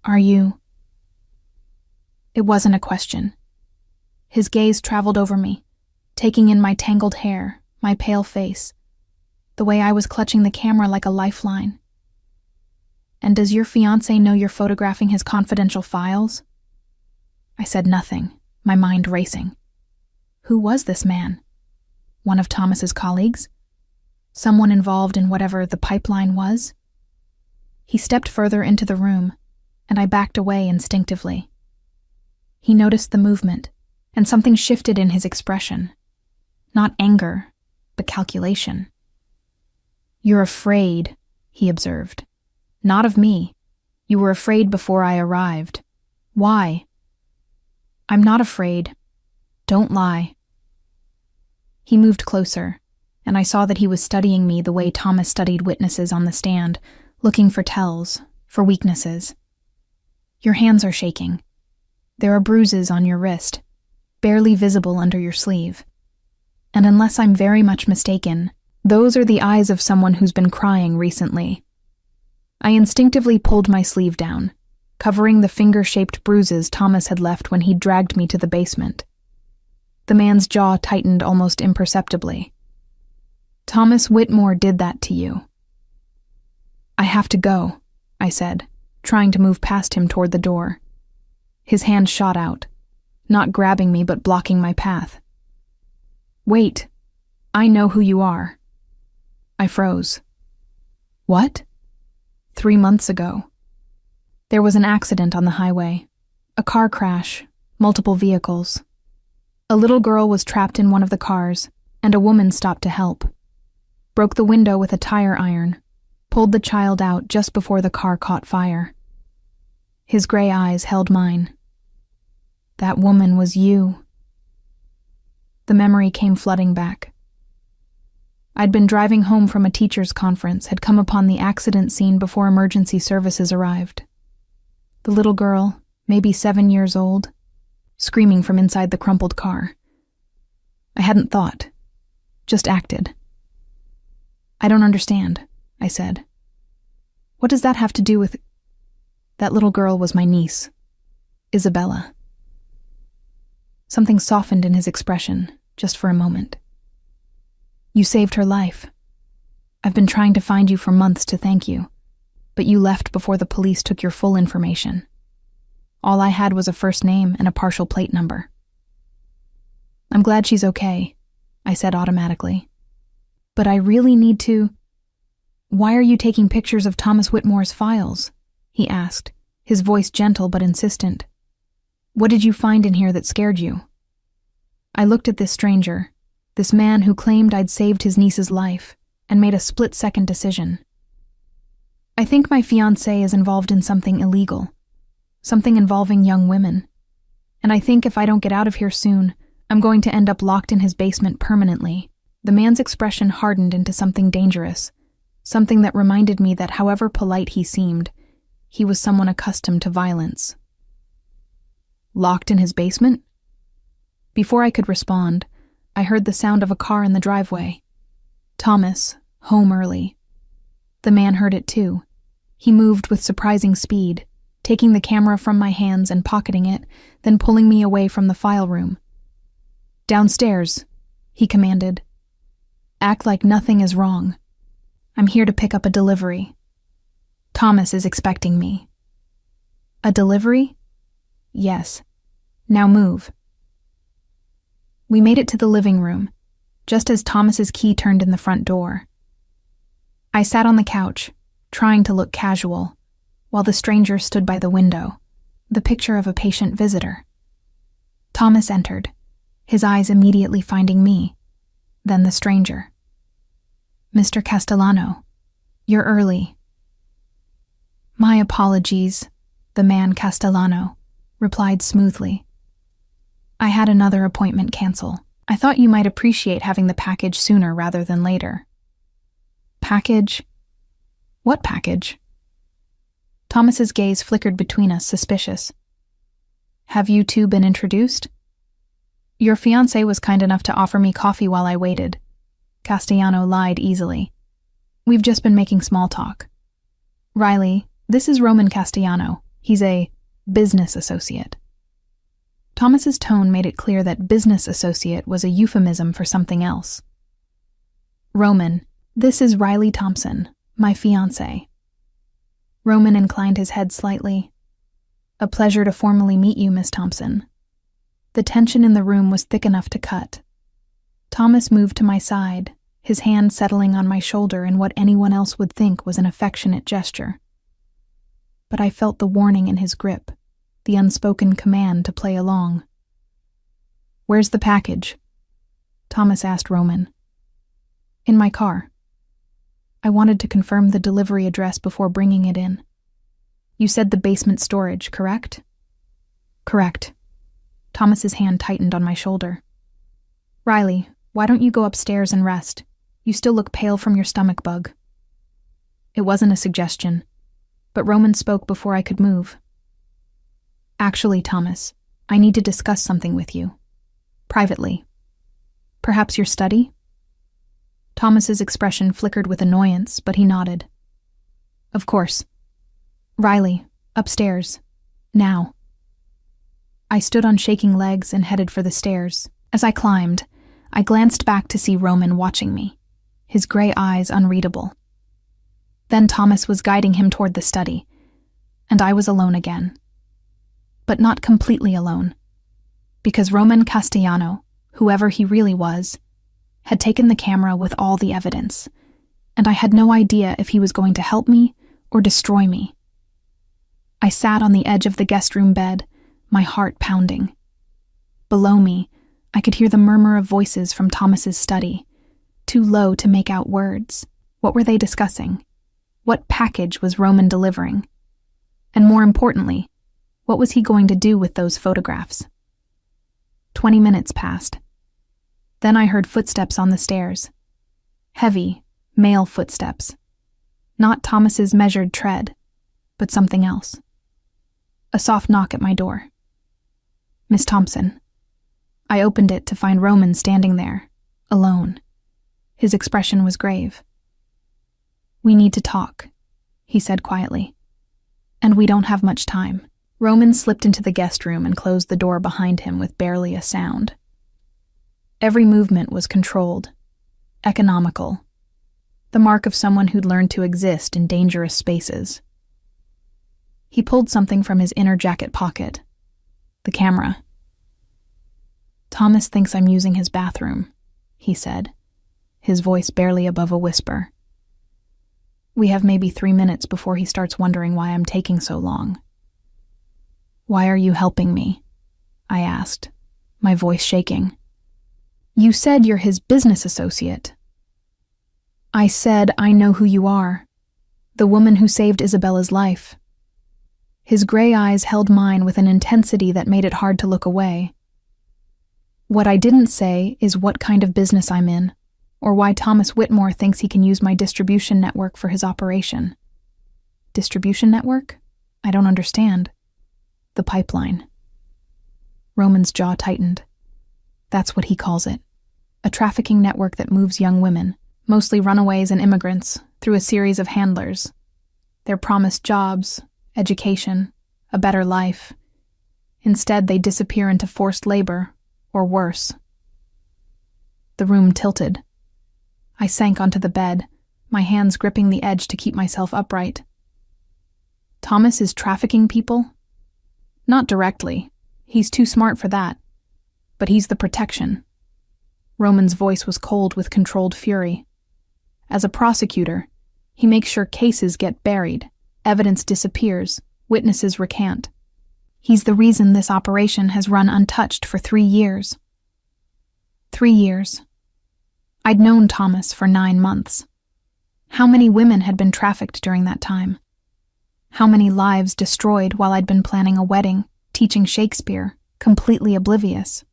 "Are you?" It wasn't a question. His gaze traveled over me, taking in my tangled hair, my pale face, the way I was clutching the camera like a lifeline. "And does your fiancé know you're photographing his confidential files?" I said nothing, my mind racing. Who was this man? One of Thomas's colleagues? Someone involved in whatever the pipeline was? He stepped further into the room, and I backed away instinctively. He noticed the movement, and something shifted in his expression. Not anger, but calculation. "You're afraid," he observed. "Not of me. You were afraid before I arrived. Why?" "I'm not afraid. Don't lie." He moved closer, and I saw that he was studying me the way Thomas studied witnesses on the stand, looking for tells, for weaknesses. "Your hands are shaking. There are bruises on your wrist, barely visible under your sleeve. And unless I'm very much mistaken, those are the eyes of someone who's been crying recently." I instinctively pulled my sleeve down, covering the finger-shaped bruises Thomas had left when he dragged me to the basement. The man's jaw tightened almost imperceptibly. "Thomas Whitmore did that to you." "I have to go," I said, trying to move past him toward the door. His hand shot out, not grabbing me but blocking my path. "Wait, I know who you are." I froze. "What?" 3 months ago. There was an accident on the highway. A car crash, multiple vehicles. A little girl was trapped in one of the cars, and a woman stopped to help. Broke the window with a tire iron, pulled the child out just before the car caught fire. His gray eyes held mine. That woman was you. The memory came flooding back. I'd been driving home from a teachers' conference, had come upon the accident scene before emergency services arrived. The little girl, maybe 7 years old, screaming from inside the crumpled car. I hadn't thought, just acted. I don't understand, I said. What does that have to do with... That little girl was my niece, Isabella. Something softened in his expression, just for a moment. You saved her life. I've been trying to find you for months to thank you, but you left before the police took your full information. All I had was a first name and a partial plate number. I'm glad she's okay, I said automatically. But I really need to... Why are you taking pictures of Thomas Whitmore's files? He asked, his voice gentle but insistent. What did you find in here that scared you? I looked at this stranger, this man who claimed I'd saved his niece's life, and made a split-second decision. I think my fiancé is involved in something illegal, something involving young women. And I think if I don't get out of here soon, I'm going to end up locked in his basement permanently. The man's expression hardened into something dangerous, something that reminded me that however polite he seemed, he was someone accustomed to violence. Locked in his basement? Before I could respond, I heard the sound of a car in the driveway. Thomas, home early. The man heard it too. He moved with surprising speed, taking the camera from my hands and pocketing it, then pulling me away from the file room. Downstairs, he commanded. Act like nothing is wrong. I'm here to pick up a delivery. Thomas is expecting me. A delivery? Yes. Now move. We made it to the living room, just as Thomas's key turned in the front door. I sat on the couch, trying to look casual, while the stranger stood by the window, the picture of a patient visitor. Thomas entered, his eyes immediately finding me, then the stranger. Mr. Castellano, you're early. My apologies, the man Castellano replied smoothly. I had another appointment cancel. I thought you might appreciate having the package sooner rather than later. Package? What package? Thomas's gaze flickered between us, suspicious. Have you two been introduced? Your fiancé was kind enough to offer me coffee while I waited. Castellano lied easily. We've just been making small talk. Riley, this is Roman Castellano. He's a business associate. Thomas's tone made it clear that business associate was a euphemism for something else. Roman, this is Riley Thompson, my fiancé. Roman inclined his head slightly. A pleasure to formally meet you, Miss Thompson. The tension in the room was thick enough to cut. Thomas moved to my side, his hand settling on my shoulder in what anyone else would think was an affectionate gesture. But I felt the warning in his grip, the unspoken command to play along. Where's the package? Thomas asked Roman. In my car. I wanted to confirm the delivery address before bringing it in. You said the basement storage, correct? Correct. Thomas's hand tightened on my shoulder. Riley, why don't you go upstairs and rest? You still look pale from your stomach bug. It wasn't a suggestion, but Roman spoke before I could move. Actually, Thomas, I need to discuss something with you. Privately. Perhaps your study? Thomas's expression flickered with annoyance, but he nodded. Of course. Riley, upstairs. Now. I stood on shaking legs and headed for the stairs. As I climbed, I glanced back to see Roman watching me, his gray eyes unreadable. Then Thomas was guiding him toward the study, and I was alone again. But not completely alone, because Roman Castellano, whoever he really was, had taken the camera with all the evidence, and I had no idea if he was going to help me or destroy me. I sat on the edge of the guest room bed, my heart pounding. Below me, I could hear the murmur of voices from Thomas's study, too low to make out words. What were they discussing? What package was Roman delivering? And more importantly, what was he going to do with those photographs? 20 minutes passed. Then I heard footsteps on the stairs. Heavy, male footsteps. Not Thomas's measured tread, but something else. A soft knock at my door. Miss Thompson. I opened it to find Roman standing there, alone. His expression was grave. "We need to talk," he said quietly. "And we don't have much time." Roman slipped into the guest room and closed the door behind him with barely a sound. Every movement was controlled, economical, the mark of someone who'd learned to exist in dangerous spaces. He pulled something from his inner jacket pocket. The camera. "Thomas thinks I'm using his bathroom," he said, his voice barely above a whisper. "We have maybe 3 minutes before he starts wondering why I'm taking so long." "Why are you helping me?" I asked, my voice shaking. "You said you're his business associate." "I said I know who you are, the woman who saved Isabella's life." His gray eyes held mine with an intensity that made it hard to look away. "What I didn't say is what kind of business I'm in, or why Thomas Whitmore thinks he can use my distribution network for his operation." "Distribution network? I don't understand." "The pipeline." Roman's jaw tightened. "That's what he calls it. A trafficking network that moves young women, mostly runaways and immigrants, through a series of handlers. They're promised jobs, education, a better life. Instead, they disappear into forced labor, or worse." The room tilted. I sank onto the bed, my hands gripping the edge to keep myself upright. "Thomas is trafficking people?" "Not directly. He's too smart for that. But he's the protection." Roman's voice was cold with controlled fury. "As a prosecutor, he makes sure cases get buried, evidence disappears, witnesses recant. He's the reason this operation has run untouched for 3 years. 3 years. I'd known Thomas for 9 months. How many women had been trafficked during that time? How many lives destroyed while I'd been planning a wedding, teaching Shakespeare, completely oblivious?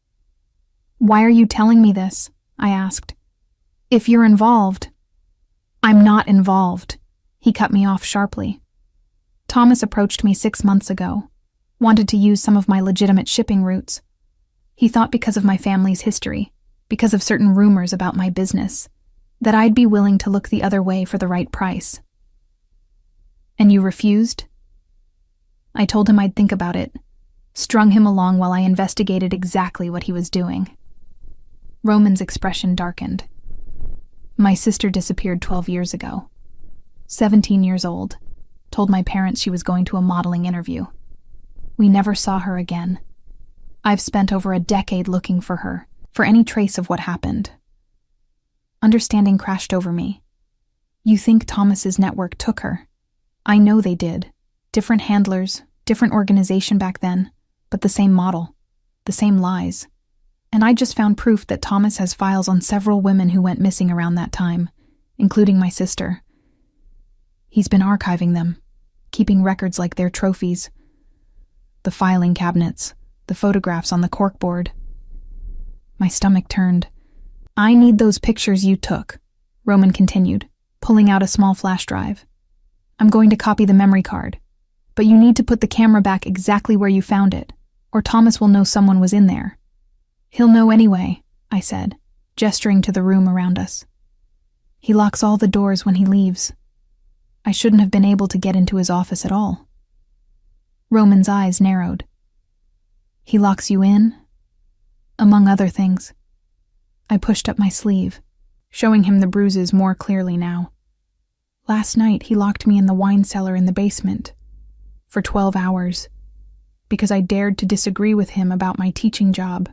"Why are you telling me this?" I asked. "If you're involved—" "I'm not involved," he cut me off sharply. "Thomas approached me 6 months ago, wanted to use some of my legitimate shipping routes. He thought because of my family's history, because of certain rumors about my business, that I'd be willing to look the other way for the right price." "And you refused?" I told him I'd think about it, strung him along while I investigated exactly what he was doing. Roman's expression darkened. "My sister disappeared 12 years ago. 17 years old. Told my parents she was going to a modeling interview. We never saw her again. I've spent over a decade looking for her, for any trace of what happened." Understanding crashed over me. "You think Thomas's network took her?" "I know they did. Different handlers, different organization back then, but the same model, the same lies. And I just found proof that Thomas has files on several women who went missing around that time, including my sister. He's been archiving them, keeping records like their trophies. The filing cabinets, the photographs on the corkboard." My stomach turned. "I need those pictures you took," Roman continued, pulling out a small flash drive. "I'm going to copy the memory card, but you need to put the camera back exactly where you found it, or Thomas will know someone was in there." "He'll know anyway," I said, gesturing to the room around us. "He locks all the doors when he leaves. I shouldn't have been able to get into his office at all." Roman's eyes narrowed. "He locks you in?" "Among other things." I pushed up my sleeve, showing him the bruises more clearly now. "Last night he locked me in the wine cellar in the basement. For 12 hours. Because I dared to disagree with him about my teaching job."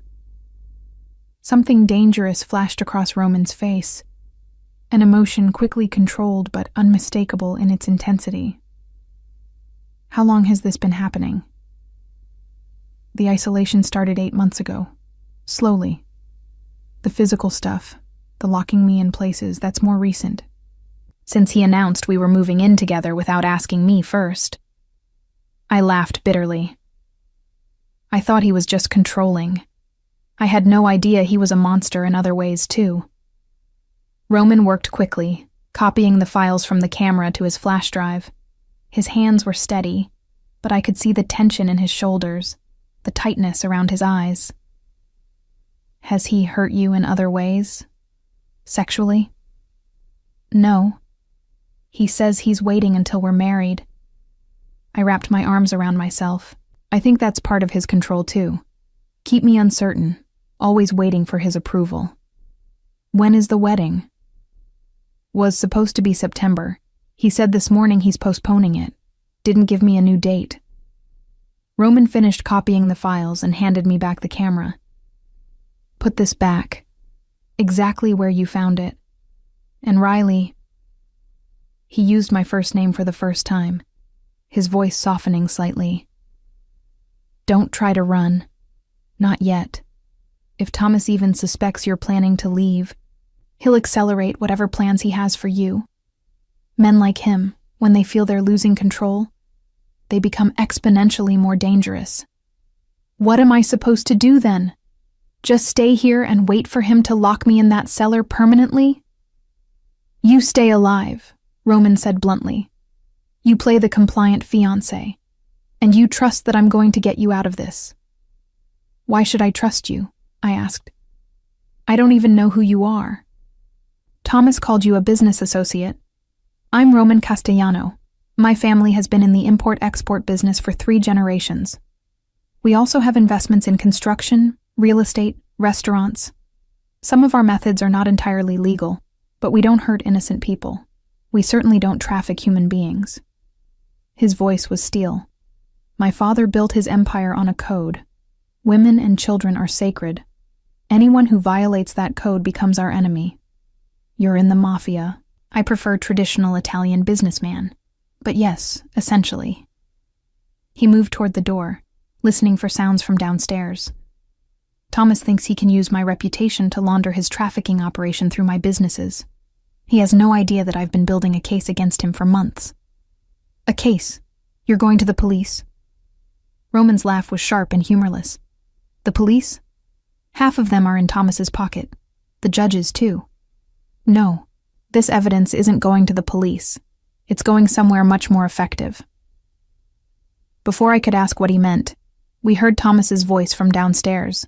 Something dangerous flashed across Roman's face, an emotion quickly controlled but unmistakable in its intensity. "How long has this been happening?" "The isolation started 8 months ago. Slowly. The physical stuff, the locking me in places, that's more recent. since he announced we were moving in together without asking me first. I laughed bitterly. I thought he was just controlling. I had no idea he was a monster in other ways, too. Roman worked quickly, copying the files from the camera to his flash drive. His hands were steady, but I could see the tension in his shoulders, the tightness around his eyes. Has he hurt you in other ways? Sexually? No. He says he's waiting until we're married. I wrapped my arms around myself. I think that's part of his control, too. Keep me uncertain, always waiting for his approval. When is the wedding? Was supposed to be September. He said this morning he's postponing it. Didn't give me a new date. Roman finished copying the files and handed me back the camera. Put this back. Exactly where you found it. And Riley... He used my first name for the first time, his voice softening slightly. Don't try to run. Not yet. If Thomas even suspects you're planning to leave, he'll accelerate whatever plans he has for you. Men like him, when they feel they're losing control, they become exponentially more dangerous. What am I supposed to do then? Just stay here and wait for him to lock me in that cellar permanently? You stay alive, Roman said bluntly. You play the compliant fiancé, and you trust that I'm going to get you out of this. Why should I trust you? I asked. I don't even know who you are. Thomas called you a business associate. I'm Roman Castellano. My family has been in the import-export business for 3 generations. We also have investments in construction, real estate, restaurants. Some of our methods are not entirely legal, but we don't hurt innocent people. We certainly don't traffic human beings. His voice was steel. My father built his empire on a code. Women and children are sacred. Anyone who violates that code becomes our enemy. You're in the Mafia. I prefer traditional Italian businessman. But yes, essentially. He moved toward the door, listening for sounds from downstairs. Thomas thinks he can use my reputation to launder his trafficking operation through my businesses. He has no idea that I've been building a case against him for months. A case? You're going to the police? Roman's laugh was sharp and humorless. The police? Half of them are in Thomas's pocket. The judges, too. No, this evidence isn't going to the police. It's going somewhere much more effective. Before I could ask what he meant, we heard Thomas's voice from downstairs.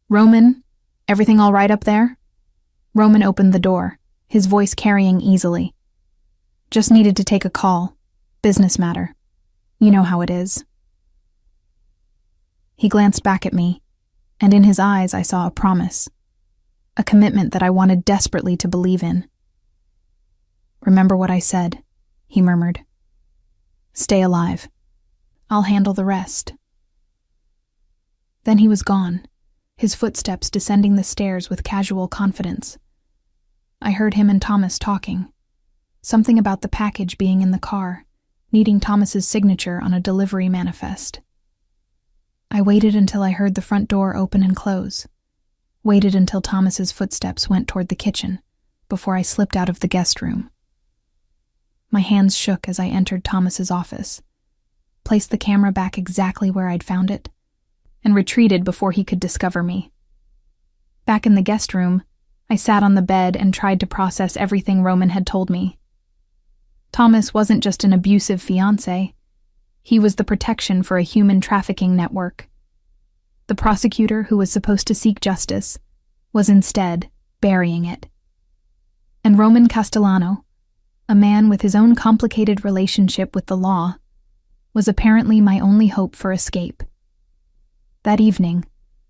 Roman, everything all right up there? Roman opened the door, his voice carrying easily. Just needed to take a call. Business matter. You know how it is. He glanced back at me, and in his eyes I saw a promise. A commitment that I wanted desperately to believe in. Remember what I said, he murmured. Stay alive. I'll handle the rest. Then he was gone, his footsteps descending the stairs with casual confidence. I heard him and Thomas talking. Something about the package being in the car, needing Thomas's signature on a delivery manifest. I waited until I heard the front door open and close. Waited until Thomas's footsteps went toward the kitchen, before I slipped out of the guest room. My hands shook as I entered Thomas's office, placed the camera back exactly where I'd found it, and retreated before he could discover me. Back in the guest room, I sat on the bed and tried to process everything Roman had told me. Thomas wasn't just an abusive fiancé. He was the protection for a human trafficking network. The prosecutor who was supposed to seek justice was instead burying it. And Roman Castellano, a man with his own complicated relationship with the law, was apparently my only hope for escape. That evening,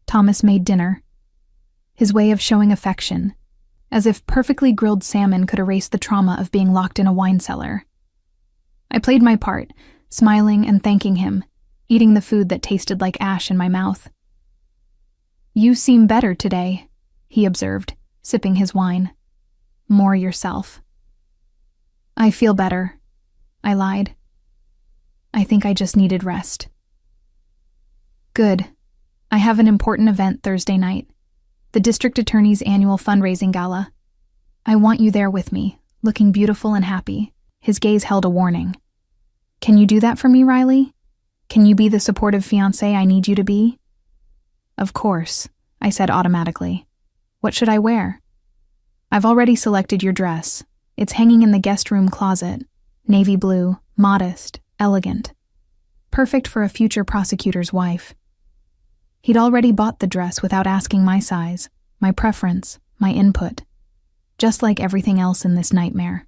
Thomas made dinner. His way of showing affection, as if perfectly grilled salmon could erase the trauma of being locked in a wine cellar. I played my part, smiling and thanking him, eating the food that tasted like ash in my mouth. You seem better today, he observed, sipping his wine. More yourself. I feel better, I lied. I think I just needed rest. Good. I have an important event Thursday night. The district attorney's annual fundraising gala. I want you there with me, looking beautiful and happy. His gaze held a warning. Can you do that for me, Riley? Can you be the supportive fiancé I need you to be? Of course, I said automatically. What should I wear? I've already selected your dress. It's hanging in the guest room closet. Navy blue, modest, elegant. Perfect for a future prosecutor's wife. He'd already bought the dress without asking my size, my preference, my input. Just like everything else in this nightmare.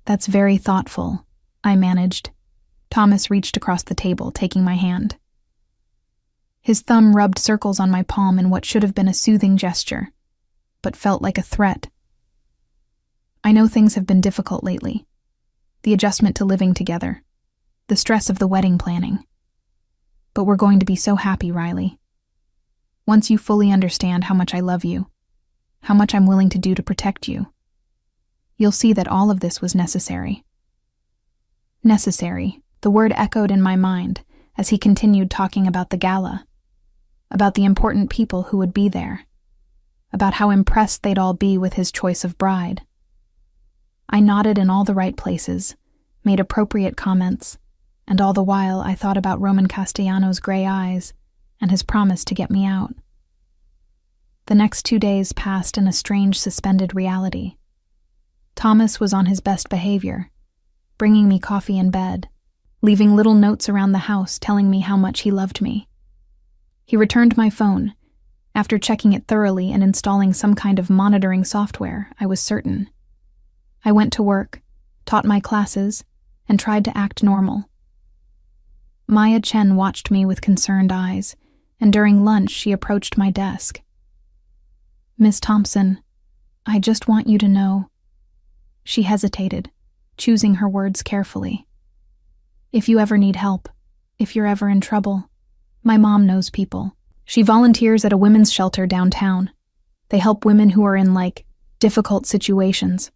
That's very thoughtful, I managed. Thomas reached across the table, taking my hand. His thumb rubbed circles on my palm in what should have been a soothing gesture, but felt like a threat. I know things have been difficult lately. The adjustment to living together. The stress of the wedding planning. But we're going to be so happy, Riley. Once you fully understand how much I love you, how much I'm willing to do to protect you, you'll see that all of this was necessary. Necessary, the word echoed in my mind as he continued talking about the gala, about the important people who would be there, about how impressed they'd all be with his choice of bride. I nodded in all the right places, made appropriate comments, and all the while I thought about Roman Castellano's gray eyes and his promise to get me out. The next 2 days passed in a strange suspended reality. Thomas was on his best behavior, bringing me coffee in bed, leaving little notes around the house telling me how much he loved me. He returned my phone. After checking it thoroughly and installing some kind of monitoring software, I was certain. I went to work, taught my classes, and tried to act normal. Maya Chen watched me with concerned eyes, and during lunch she approached my desk. Miss Thompson, I just want you to know. She hesitated, choosing her words carefully. If you ever need help, if you're ever in trouble, my mom knows people. She volunteers at a women's shelter downtown. They help women who are in, difficult situations.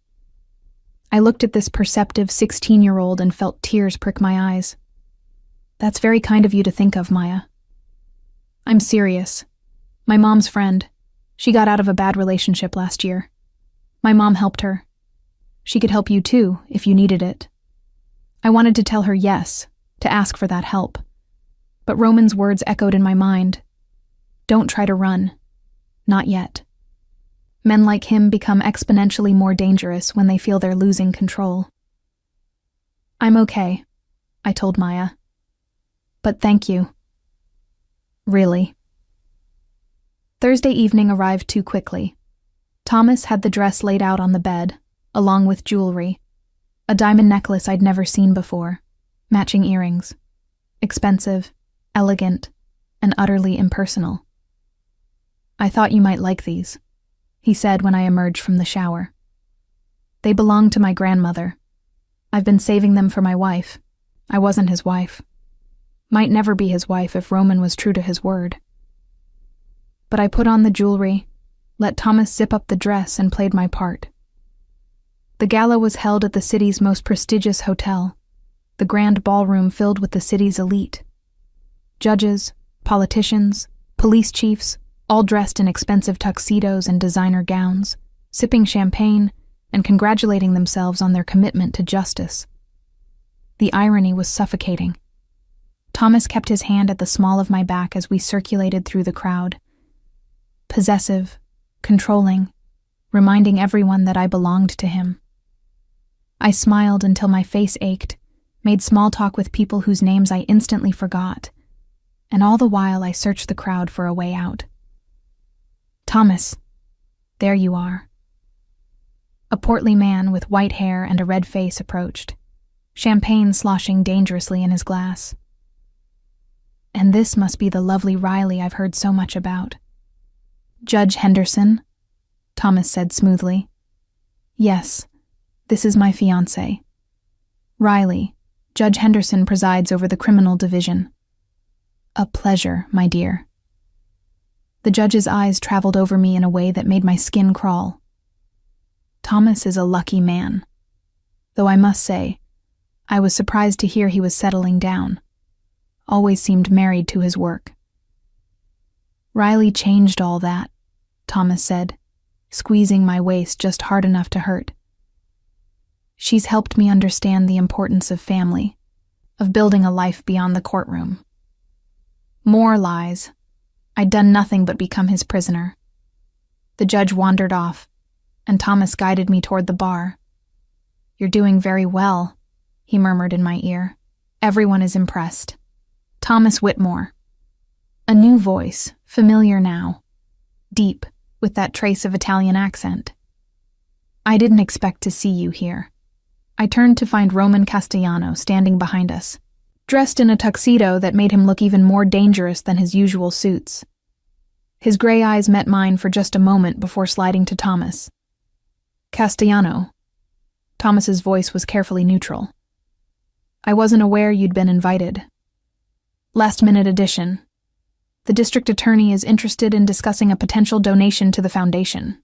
I looked at this perceptive 16-year-old and felt tears prick my eyes. That's very kind of you to think of, Maya. I'm serious. My mom's friend. She got out of a bad relationship last year. My mom helped her. She could help you too, if you needed it. I wanted to tell her yes, to ask for that help. But Roman's words echoed in my mind. Don't try to run. Not yet. Men like him become exponentially more dangerous when they feel they're losing control. I'm okay, I told Maya. But thank you. Really. Thursday evening arrived too quickly. Thomas had the dress laid out on the bed, along with jewelry. A diamond necklace I'd never seen before, matching earrings. Expensive, elegant, and utterly impersonal. I thought you might like these, he said when I emerged from the shower. They belong to my grandmother. I've been saving them for my wife. I wasn't his wife. Might never be his wife if Roman was true to his word. But I put on the jewelry, let Thomas zip up the dress, and played my part. The gala was held at the city's most prestigious hotel, the grand ballroom filled with the city's elite. Judges, politicians, police chiefs, all dressed in expensive tuxedos and designer gowns, sipping champagne and congratulating themselves on their commitment to justice. The irony was suffocating. Thomas kept his hand at the small of my back as we circulated through the crowd. Possessive, controlling, reminding everyone that I belonged to him. I smiled until my face ached, made small talk with people whose names I instantly forgot, and all the while I searched the crowd for a way out. Thomas, there you are. A portly man with white hair and a red face approached, champagne sloshing dangerously in his glass. And this must be the lovely Riley I've heard so much about. Judge Henderson, Thomas said smoothly. Yes, this is my fiancé. Riley, Judge Henderson presides over the criminal division. A pleasure, my dear. The judge's eyes traveled over me in a way that made my skin crawl. Thomas is a lucky man. Though I must say, I was surprised to hear he was settling down. Always seemed married to his work. Riley changed all that, Thomas said, squeezing my waist just hard enough to hurt. She's helped me understand the importance of family, of building a life beyond the courtroom. More lies. I'd done nothing but become his prisoner. The judge wandered off, and Thomas guided me toward the bar. "You're doing very well," he murmured in my ear. "Everyone is impressed." Thomas Whitmore. A new voice, familiar now. Deep, with that trace of Italian accent. "I didn't expect to see you here." I turned to find Roman Castellano standing behind us, dressed in a tuxedo that made him look even more dangerous than his usual suits. His gray eyes met mine for just a moment before sliding to Thomas. "Castellano." Thomas's voice was carefully neutral. "I wasn't aware you'd been invited. Last-minute addition. The district attorney is interested in discussing a potential donation to the foundation."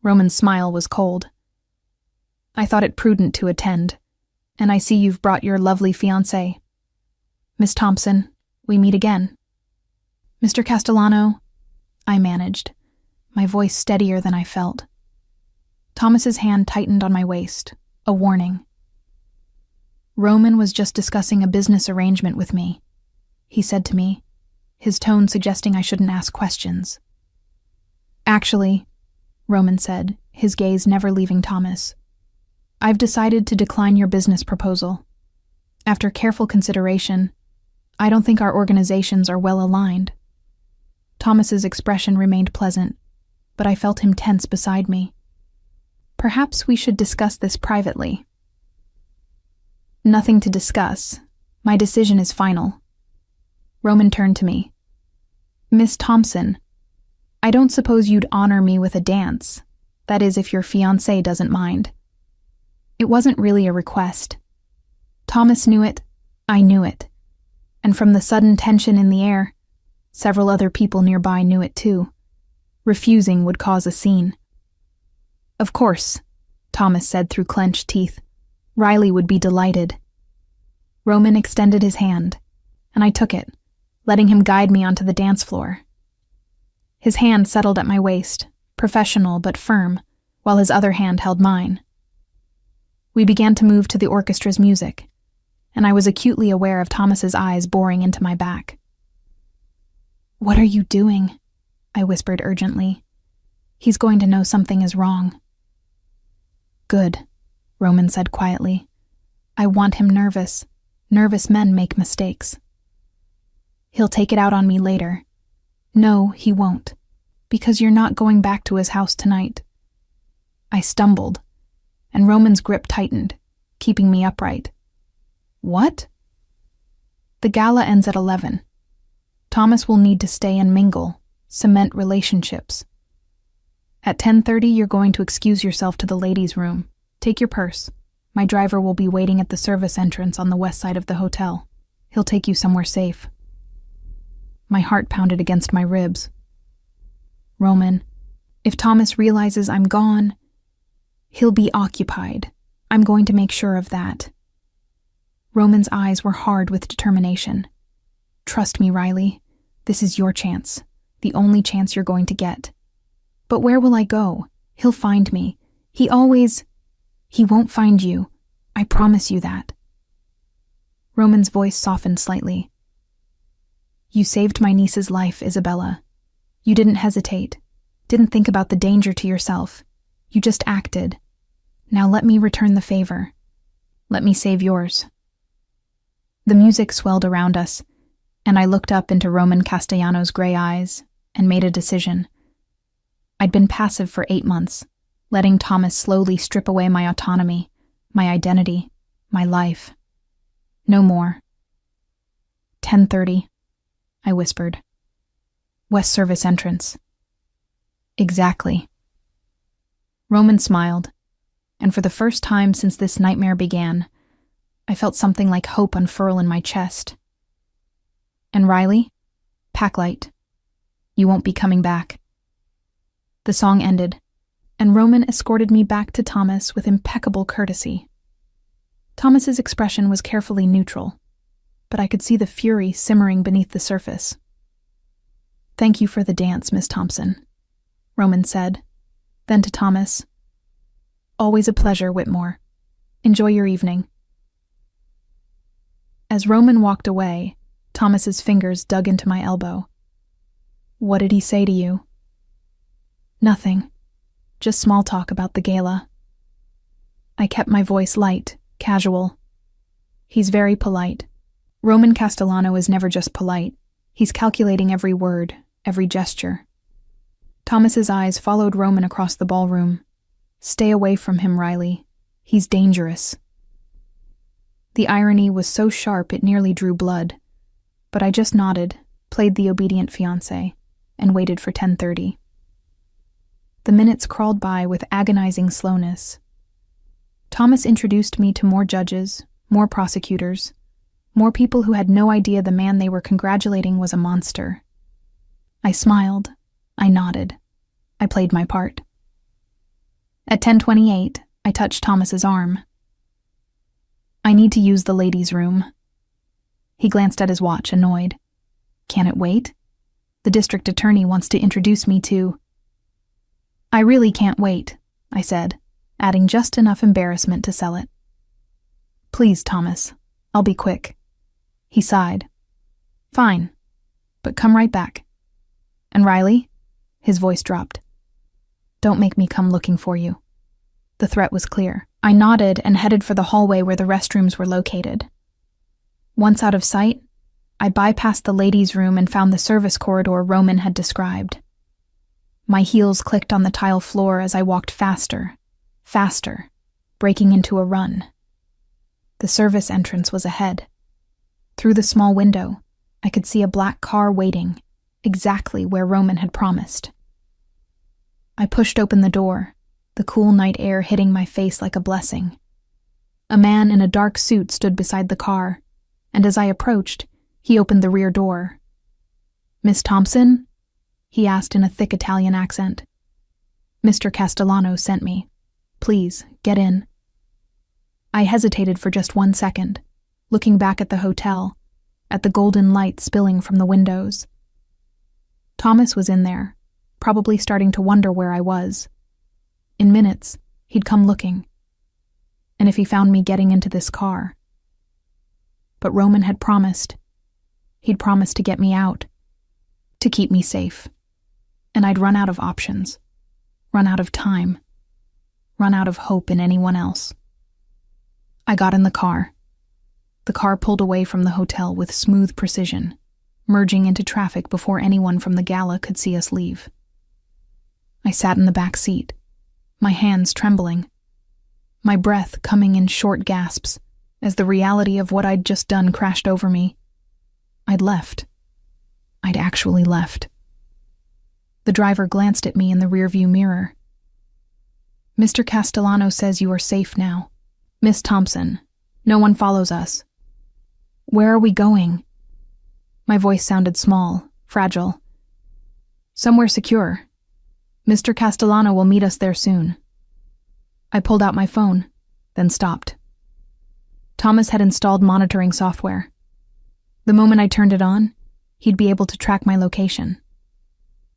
Roman's smile was cold. "I thought it prudent to attend, and I see you've brought your lovely fiancée. Miss Thompson, we meet again." "Mr. Castellano," I managed, my voice steadier than I felt. Thomas's hand tightened on my waist, a warning. "Roman was just discussing a business arrangement with me," he said to me, his tone suggesting I shouldn't ask questions. "Actually," Roman said, his gaze never leaving Thomas, "I've decided to decline your business proposal. After careful consideration, I don't think our organizations are well aligned." Thomas's expression remained pleasant, but I felt him tense beside me. "Perhaps we should discuss this privately." "Nothing to discuss. My decision is final." Roman turned to me. "Miss Thompson, I don't suppose you'd honor me with a dance. That is, if your fiancé doesn't mind." It wasn't really a request. Thomas knew it, I knew it, and from the sudden tension in the air, several other people nearby knew it too. Refusing would cause a scene. "Of course," Thomas said through clenched teeth. "Riley would be delighted." Roman extended his hand, and I took it, letting him guide me onto the dance floor. His hand settled at my waist, professional but firm, while his other hand held mine. We began to move to the orchestra's music, and I was acutely aware of Thomas's eyes boring into my back. "What are you doing?" I whispered urgently. "He's going to know something is wrong." "Good," Roman said quietly. "I want him nervous. Nervous men make mistakes." "He'll take it out on me later." "No, he won't, because you're not going back to his house tonight." I stumbled, and Roman's grip tightened, keeping me upright. "What?" "The gala ends at 11. Thomas will need to stay and mingle, cement relationships. At 10:30, you're going to excuse yourself to the ladies' room. Take your purse. My driver will be waiting at the service entrance on the west side of the hotel. He'll take you somewhere safe." My heart pounded against my ribs. "Roman, if Thomas realizes I'm gone, he'll be occupied. I'm going to make sure of that." Roman's eyes were hard with determination. "Trust me, Riley. This is your chance. The only chance you're going to get." "But where will I go? He'll find me. He won't find you. I promise you that." Roman's voice softened slightly. "You saved my niece's life, Isabella. You didn't hesitate. Didn't think about the danger to yourself. You just acted. Now let me return the favor. Let me save yours." The music swelled around us, and I looked up into Roman Castellano's gray eyes and made a decision. I'd been passive for 8 months, letting Thomas slowly strip away my autonomy, my identity, my life. No more. 10:30, I whispered. "West Service entrance." "Exactly." Roman smiled, and for the first time since this nightmare began, I felt something like hope unfurl in my chest. "And Riley, pack light. You won't be coming back." The song ended, and Roman escorted me back to Thomas with impeccable courtesy. Thomas's expression was carefully neutral, but I could see the fury simmering beneath the surface. "Thank you for the dance, Miss Thompson," Roman said. Then to Thomas, "Always a pleasure, Whitmore." Enjoy your evening." As Roman walked away, Thomas's fingers dug into my elbow. "What did he say to you?" "Nothing. Just small talk about the gala." I kept my voice light, casual. "He's very polite. Roman Castellano is never just polite. He's calculating every word, every gesture." Thomas's eyes followed Roman across the ballroom. "Stay away from him, Riley. He's dangerous." The irony was so sharp it nearly drew blood, but I just nodded, played the obedient fiancé, and waited for 10:30. The minutes crawled by with agonizing slowness. Thomas introduced me to more judges, more prosecutors, more people who had no idea the man they were congratulating was a monster. I smiled. I nodded. I played my part. At 10:28, I touched Thomas's arm. "I need to use the ladies' room." He glanced at his watch, annoyed. "Can it wait? The district attorney wants to introduce me to—" "I really can't wait," I said, adding just enough embarrassment to sell it. "Please, Thomas, I'll be quick." He sighed. "Fine, but come right back. And Riley?" His voice dropped. "Don't make me come looking for you." The threat was clear. I nodded and headed for the hallway where the restrooms were located. Once out of sight, I bypassed the ladies' room and found the service corridor Roman had described. My heels clicked on the tile floor as I walked faster, breaking into a run. The service entrance was ahead. Through the small window, I could see a black car waiting, exactly where Roman had promised. I pushed open the door, the cool night air hitting my face like a blessing. A man in a dark suit stood beside the car, and as I approached, he opened the rear door. "Miss Thompson?" he asked in a thick Italian accent. "Mr. Castellano sent me. Please, get in." I hesitated for just 1 second, looking back at the hotel, at the golden light spilling from the windows. Thomas was in there, probably starting to wonder where I was. In minutes, he'd come looking. And if he found me getting into this car. But Roman had promised. He'd promised to get me out, to keep me safe. And I'd run out of options, run out of time, run out of hope in anyone else. I got in the car. The car pulled away from the hotel with smooth precision, merging into traffic before anyone from the gala could see us leave. I sat in the back seat, my hands trembling, my breath coming in short gasps as the reality of what I'd just done crashed over me. I'd left. I'd actually left. The driver glanced at me in the rearview mirror. "Mr. Castellano says you are safe now. Miss Thompson, no one follows us." "Where are we going?" My voice sounded small, fragile. "Somewhere secure. Mr. Castellano will meet us there soon." I pulled out my phone, then stopped. Thomas had installed monitoring software. The moment I turned it on, he'd be able to track my location.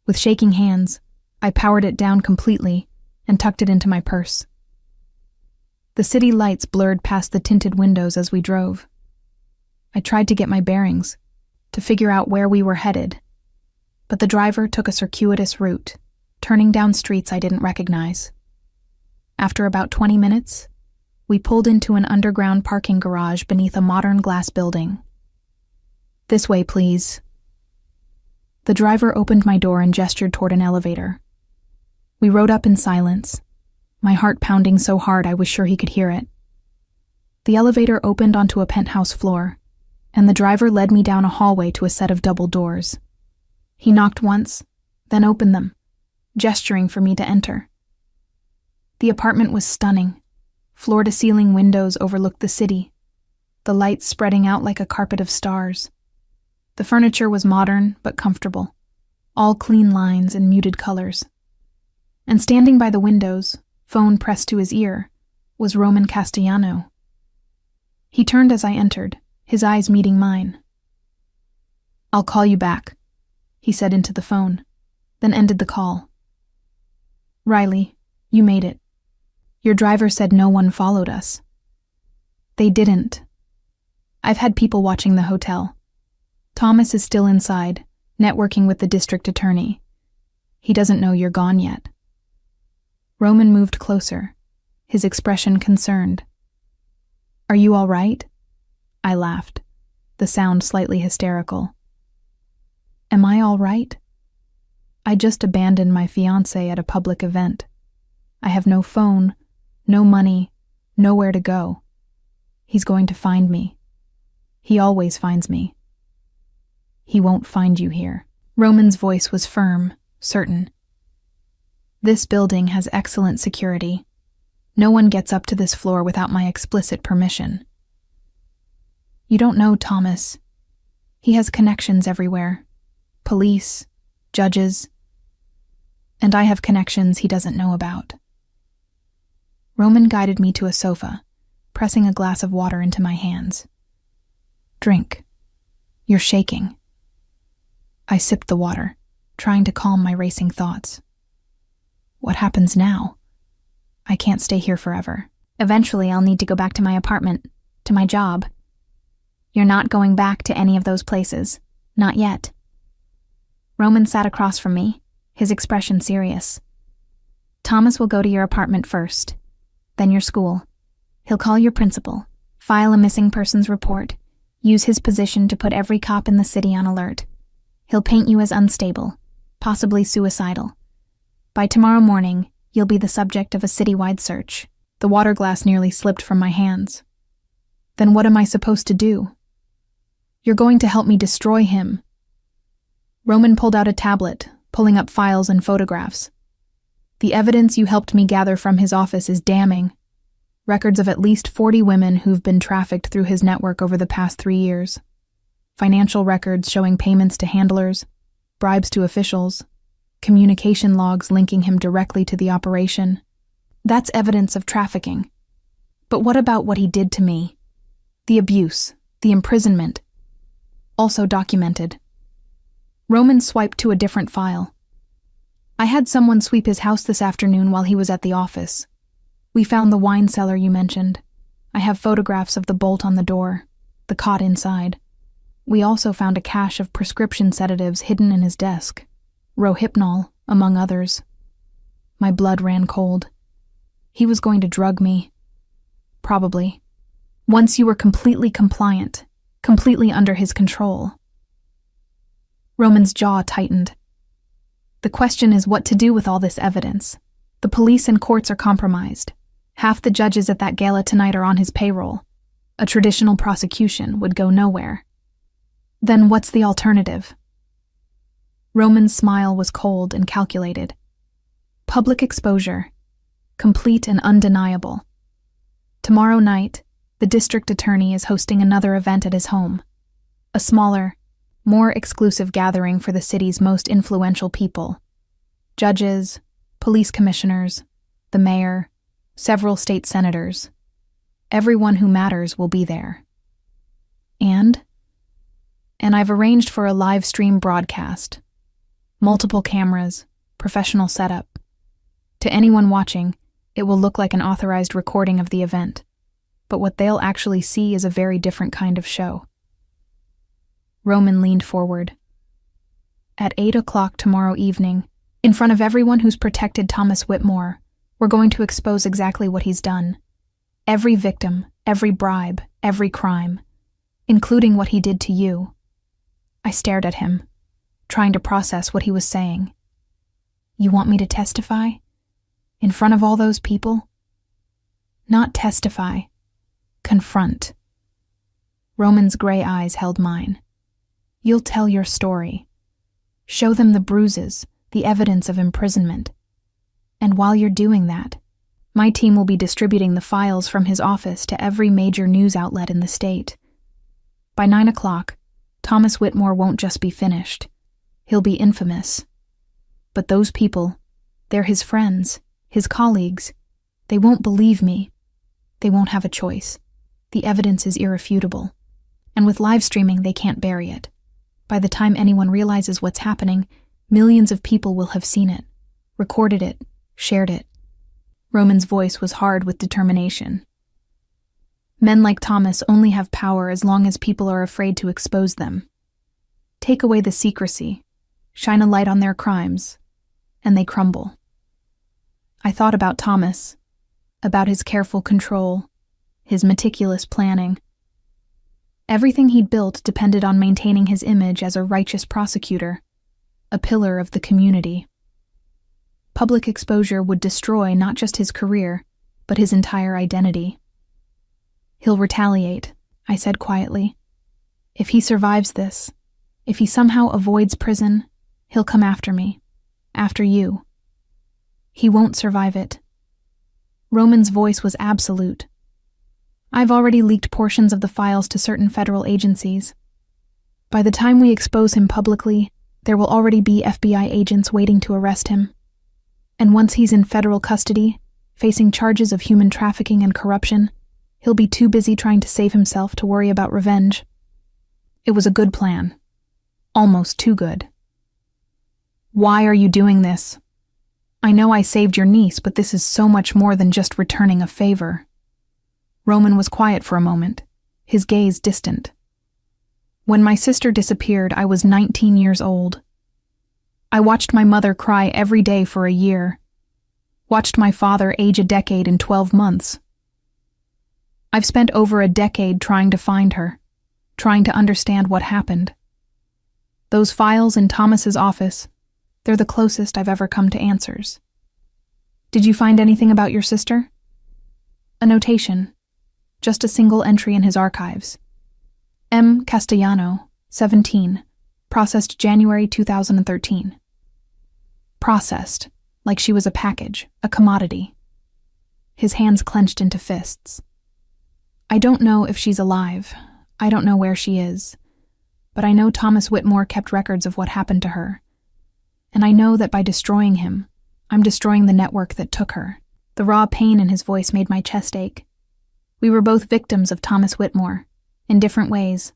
With shaking hands, I powered it down completely and tucked it into my purse. The city lights blurred past the tinted windows as we drove. I tried to get my bearings, to figure out where we were headed, but the driver took a circuitous route, turning down streets I didn't recognize. After about 20 minutes, we pulled into an underground parking garage beneath a modern glass building. "This way, please." The driver opened my door and gestured toward an elevator. We rode up in silence, my heart pounding so hard I was sure he could hear it. The elevator opened onto a penthouse floor, and the driver led me down a hallway to a set of double doors. He knocked once, then opened them, gesturing for me to enter. The apartment was stunning. Floor-to-ceiling windows overlooked the city, the lights spreading out like a carpet of stars. The furniture was modern but comfortable, all clean lines and muted colors. And standing by the windows, phone pressed to his ear, was Roman Castellano. He turned as I entered, his eyes meeting mine. "I'll call you back," he said into the phone, then ended the call. "Riley, you made it. Your driver said no one followed us. They didn't. I've had people watching the hotel. Thomas is still inside, networking with the district attorney. He doesn't know you're gone yet. Roman moved closer, his expression concerned. Are you all right? I laughed, the sound slightly hysterical. Am I all right? I just abandoned my fiancé at a public event. I have no phone, no money, nowhere to go. He's going to find me. He always finds me. He won't find you here. Roman's voice was firm, certain. This building has excellent security. No one gets up to this floor without my explicit permission. You don't know Thomas. He has connections everywhere. Police, judges, and I have connections he doesn't know about. Roman guided me to a sofa, pressing a glass of water into my hands. Drink. You're shaking. I sipped the water, trying to calm my racing thoughts. What happens now? I can't stay here forever. Eventually, I'll need to go back to my apartment, to my job. You're not going back to any of those places. Not yet. Roman sat across from me, his expression serious. Thomas will go to your apartment first, then your school. He'll call your principal, file a missing persons report, use his position to put every cop in the city on alert. He'll paint you as unstable, possibly suicidal. By tomorrow morning, you'll be the subject of a citywide search. The water glass nearly slipped from my hands. Then what am I supposed to do? You're going to help me destroy him. Roman pulled out a tablet, pulling up files and photographs. The evidence you helped me gather from his office is damning. Records of at least 40 women who've been trafficked through his network over the past 3 years. Financial records showing payments to handlers, bribes to officials, communication logs linking him directly to the operation. That's evidence of trafficking. But what about what he did to me? The abuse, the imprisonment. Also documented. Roman swiped to a different file. I had someone sweep his house this afternoon while he was at the office. We found the wine cellar you mentioned. I have photographs of the bolt on the door, the cot inside. We also found a cache of prescription sedatives hidden in his desk. Rohypnol, among others. My blood ran cold. He was going to drug me. Probably. Once you were completely compliant, completely under his control. Roman's jaw tightened. The question is what to do with all this evidence. The police and courts are compromised. Half the judges at that gala tonight are on his payroll. A traditional prosecution would go nowhere. Then what's the alternative? Roman's smile was cold and calculated. Public exposure. Complete and undeniable. Tomorrow night, the district attorney is hosting another event at his home. A smaller, more exclusive gathering for the city's most influential people. Judges, police commissioners, the mayor, several state senators. Everyone who matters will be there. And I've arranged for a live stream broadcast. Multiple cameras, professional setup. To anyone watching, it will look like an authorized recording of the event, but what they'll actually see is a very different kind of show. Roman leaned forward. At 8 o'clock tomorrow evening, in front of everyone who's protected Thomas Whitmore, we're going to expose exactly what he's done. Every victim, every bribe, every crime, including what he did to you. I stared at him, trying to process what he was saying. You want me to testify? In front of all those people? Not testify. Confront. Roman's gray eyes held mine. You'll tell your story. Show them the bruises, the evidence of imprisonment. And while you're doing that, my team will be distributing the files from his office to every major news outlet in the state. By 9 o'clock, Thomas Whitmore won't just be finished. He'll be infamous. But those people, they're his friends, his colleagues. They won't believe me. They won't have a choice. The evidence is irrefutable. And with live streaming, they can't bury it. By the time anyone realizes what's happening, millions of people will have seen it, recorded it, shared it. Roman's voice was hard with determination. Men like Thomas only have power as long as people are afraid to expose them. Take away the secrecy, shine a light on their crimes, and they crumble. I thought about Thomas, about his careful control, his meticulous planning. Everything he'd built depended on maintaining his image as a righteous prosecutor, a pillar of the community. Public exposure would destroy not just his career, but his entire identity. He'll retaliate, I said quietly. If he survives this, if he somehow avoids prison, he'll come after me, after you. He won't survive it. Roman's voice was absolute. I've already leaked portions of the files to certain federal agencies. By the time we expose him publicly, there will already be FBI agents waiting to arrest him. And once he's in federal custody, facing charges of human trafficking and corruption, he'll be too busy trying to save himself to worry about revenge. It was a good plan. Almost too good. Why are you doing this? I know I saved your niece, but this is so much more than just returning a favor. Roman was quiet for a moment, his gaze distant. When my sister disappeared, I was 19 years old. I watched my mother cry every day for a year, watched my father age a decade in 12 months. I've spent over a decade trying to find her, trying to understand what happened. Those files in Thomas's office, they're the closest I've ever come to answers. Did you find anything about your sister? A notation, just a single entry in his archives. M. Castellano, 17, processed January 2013. Processed, like she was a package, a commodity. His hands clenched into fists. I don't know if she's alive. I don't know where she is. But I know Thomas Whitmore kept records of what happened to her. And I know that by destroying him, I'm destroying the network that took her. The raw pain in his voice made my chest ache. We were both victims of Thomas Whitmore, in different ways,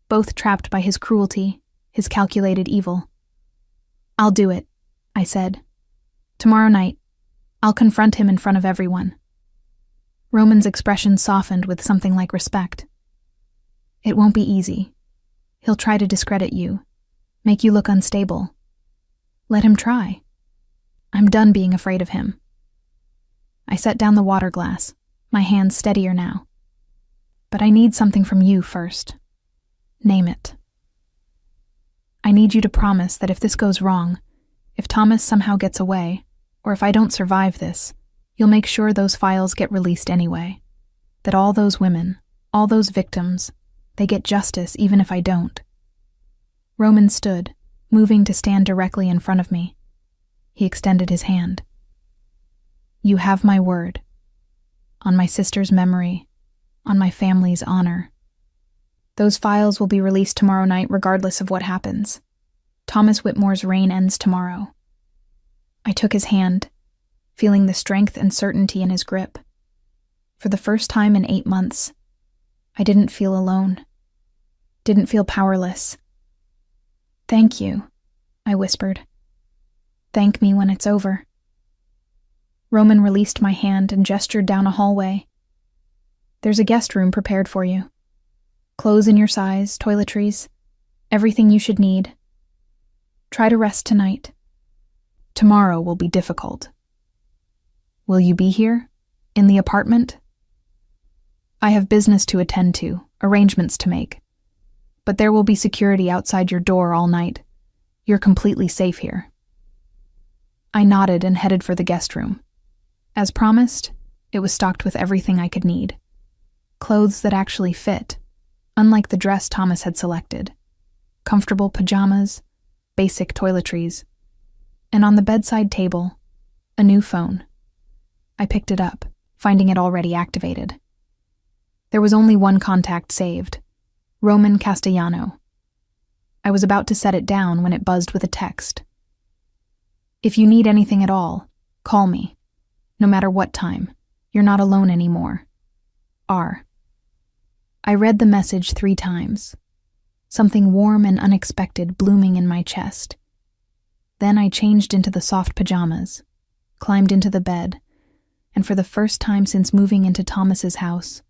both trapped by his cruelty, his calculated evil. I'll do it, I said. Tomorrow night, I'll confront him in front of everyone. Roman's expression softened with something like respect. It won't be easy. He'll try to discredit you, make you look unstable. Let him try. I'm done being afraid of him. I set down the water glass, my hands steadier now. But I need something from you first. Name it. I need you to promise that if this goes wrong, if Thomas somehow gets away, or if I don't survive this, you'll make sure those files get released anyway. That all those women, all those victims, they get justice even if I don't. Roman stood, moving to stand directly in front of me. He extended his hand. You have my word. On my sister's memory, on my family's honor. Those files will be released tomorrow night regardless of what happens. Thomas Whitmore's reign ends tomorrow. I took his hand, feeling the strength and certainty in his grip. For the first time in 8 months, I didn't feel alone. Didn't feel powerless. Thank you, I whispered. Thank me when it's over. Roman released my hand and gestured down a hallway. There's a guest room prepared for you. Clothes in your size, toiletries, everything you should need. Try to rest tonight. Tomorrow will be difficult. Will you be here? In the apartment? I have business to attend to, arrangements to make. But there will be security outside your door all night. You're completely safe here. I nodded and headed for the guest room. As promised, it was stocked with everything I could need. Clothes that actually fit, unlike the dress Thomas had selected. Comfortable pajamas, basic toiletries, and on the bedside table, a new phone. I picked it up, finding it already activated. There was only one contact saved, Roman Castellano. I was about to set it down when it buzzed with a text. If you need anything at all, call me. No matter what time, you're not alone anymore. R. I read the message 3 times, something warm and unexpected blooming in my chest. Then I changed into the soft pajamas, climbed into the bed, and for the first time since moving into Thomas's house,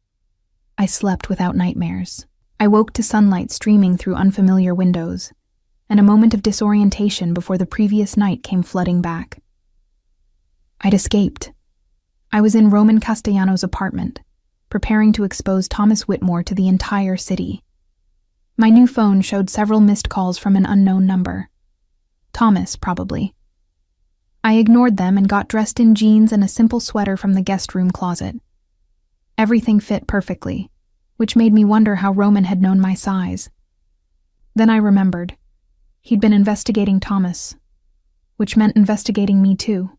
I slept without nightmares. I woke to sunlight streaming through unfamiliar windows, and a moment of disorientation before the previous night came flooding back. I'd escaped. I was in Roman Castellano's apartment, preparing to expose Thomas Whitmore to the entire city. My new phone showed several missed calls from an unknown number. Thomas, probably. I ignored them and got dressed in jeans and a simple sweater from the guest room closet. Everything fit perfectly, which made me wonder how Roman had known my size. Then I remembered. He'd been investigating Thomas, which meant investigating me too.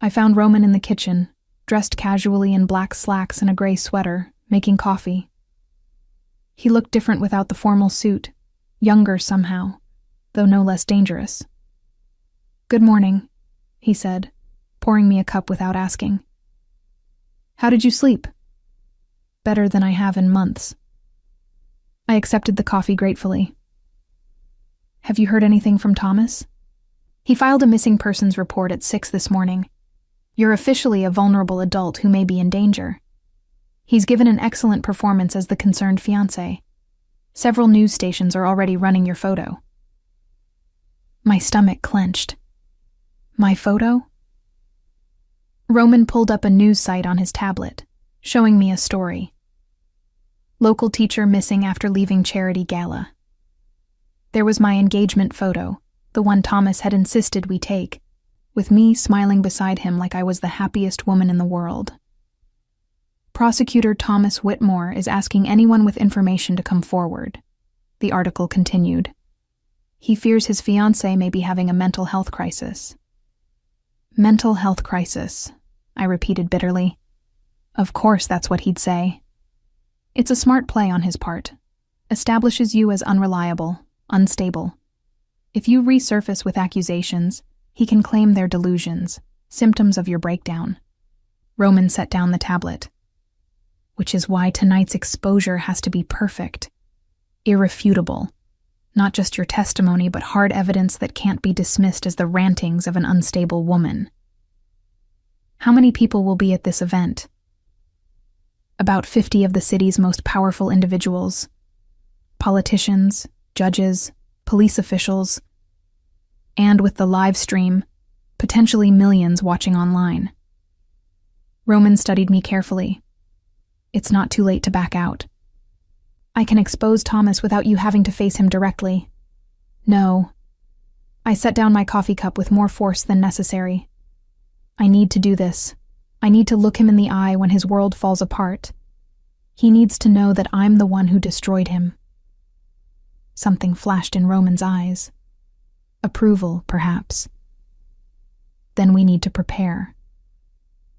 I found Roman in the kitchen, dressed casually in black slacks and a gray sweater, making coffee. He looked different without the formal suit, younger somehow, though no less dangerous. "Good morning," he said, pouring me a cup without asking. "How did you sleep?" "Better than I have in months." I accepted the coffee gratefully. "Have you heard anything from Thomas?" "He filed a missing persons report at 6 this morning. You're officially a vulnerable adult who may be in danger. He's given an excellent performance as the concerned fiancé. Several news stations are already running your photo." My stomach clenched. My photo? Roman pulled up a news site on his tablet, showing me a story. Local teacher missing after leaving charity gala. There was my engagement photo, the one Thomas had insisted we take, with me smiling beside him like I was the happiest woman in the world. "Prosecutor Thomas Whitmore is asking anyone with information to come forward," the article continued. "He fears his fiancée may be having a mental health crisis." "Mental health crisis," I repeated bitterly. Of course that's what he'd say. It's a smart play on his part. Establishes you as unreliable, unstable. If you resurface with accusations, he can claim they're delusions, symptoms of your breakdown. Roman set down the tablet. "Which is why tonight's exposure has to be perfect. Irrefutable. Not just your testimony, but hard evidence that can't be dismissed as the rantings of an unstable woman." "How many people will be at this event?" "About 50 of the city's most powerful individuals. Politicians, judges, police officials, and with the live stream, potentially millions watching online." Roman studied me carefully. "It's not too late to back out. I can expose Thomas without you having to face him directly." "No." I set down my coffee cup with more force than necessary. "I need to do this. I need to look him in the eye when his world falls apart. He needs to know that I'm the one who destroyed him." Something flashed in Roman's eyes. Approval, perhaps. "Then we need to prepare.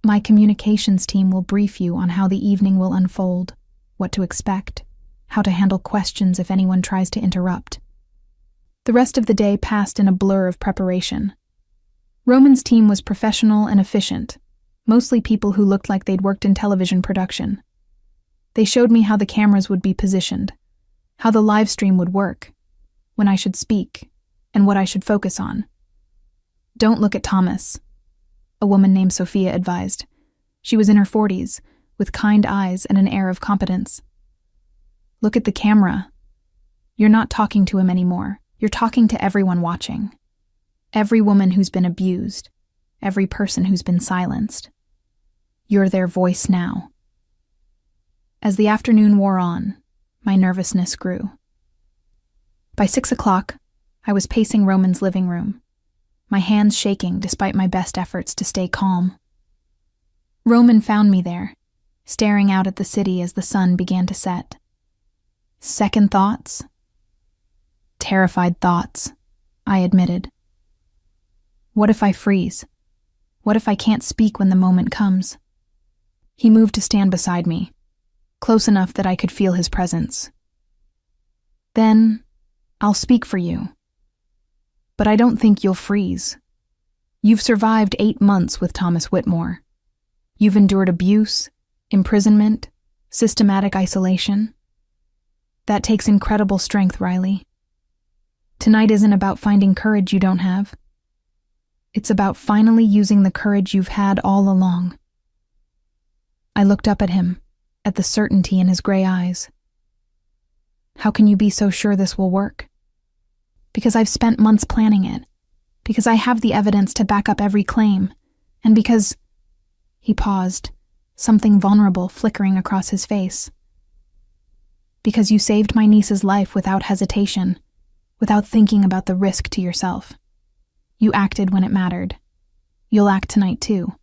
My communications team will brief you on how the evening will unfold, what to expect, how to handle questions if anyone tries to interrupt." The rest of the day passed in a blur of preparation. Roman's team was professional and efficient, mostly people who looked like they'd worked in television production. They showed me how the cameras would be positioned, how the live stream would work, when I should speak, and what I should focus on. "Don't look at Thomas," a woman named Sophia advised. She was in her 40s, with kind eyes and an air of competence. "Look at the camera. You're not talking to him anymore. You're talking to everyone watching. Every woman who's been abused. Every person who's been silenced. You're their voice now." As the afternoon wore on, my nervousness grew. By 6 o'clock, I was pacing Roman's living room, my hands shaking despite my best efforts to stay calm. Roman found me there, staring out at the city as the sun began to set. Second thoughts? Terrified thoughts, I admitted. What if I freeze? What if I can't speak when the moment comes? He moved to stand beside me, close enough that I could feel his presence. "Then, I'll speak for you. But I don't think you'll freeze. You've survived 8 months with Thomas Whitmore. You've endured abuse, imprisonment, systematic isolation. That takes incredible strength, Riley. Tonight isn't about finding courage you don't have. It's about finally using the courage you've had all along." I looked up at him, at the certainty in his gray eyes. "How can you be so sure this will work?" "Because I've spent months planning it. Because I have the evidence to back up every claim. And because—" He paused, something vulnerable flickering across his face. "Because you saved my niece's life without hesitation, without thinking about the risk to yourself. You acted when it mattered. You'll act tonight too."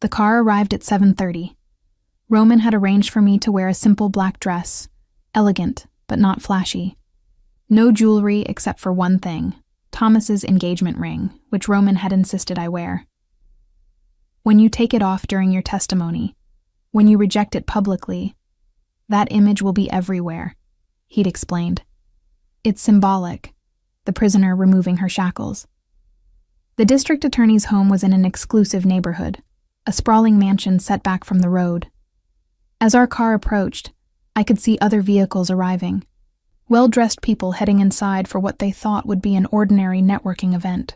The car arrived at 7:30. Roman had arranged for me to wear a simple black dress, elegant but not flashy. No jewelry except for one thing, Thomas's engagement ring, which Roman had insisted I wear. "When you take it off during your testimony, when you reject it publicly, that image will be everywhere," he'd explained. "It's symbolic," the prisoner removing her shackles. The district attorney's home was in an exclusive neighborhood, a sprawling mansion set back from the road. As our car approached, I could see other vehicles arriving, well-dressed people heading inside for what they thought would be an ordinary networking event.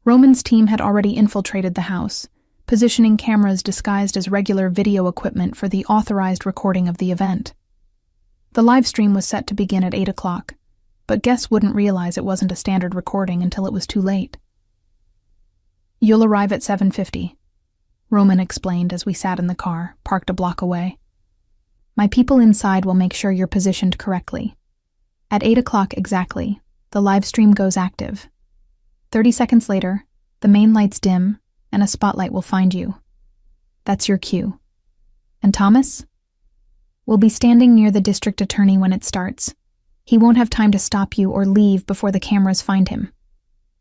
Roman's team had already infiltrated the house, positioning cameras disguised as regular video equipment for the authorized recording of the event. The live stream was set to begin at 8 o'clock, but guests wouldn't realize it wasn't a standard recording until it was too late. "You'll arrive at 7:50, Roman explained as we sat in the car, parked a block away. "My people inside will make sure you're positioned correctly. At 8 o'clock exactly, the live stream goes active. 30 seconds later, the main lights dim and a spotlight will find you. That's your cue. And Thomas? We'll be standing near the district attorney when it starts. He won't have time to stop you or leave before the cameras find him."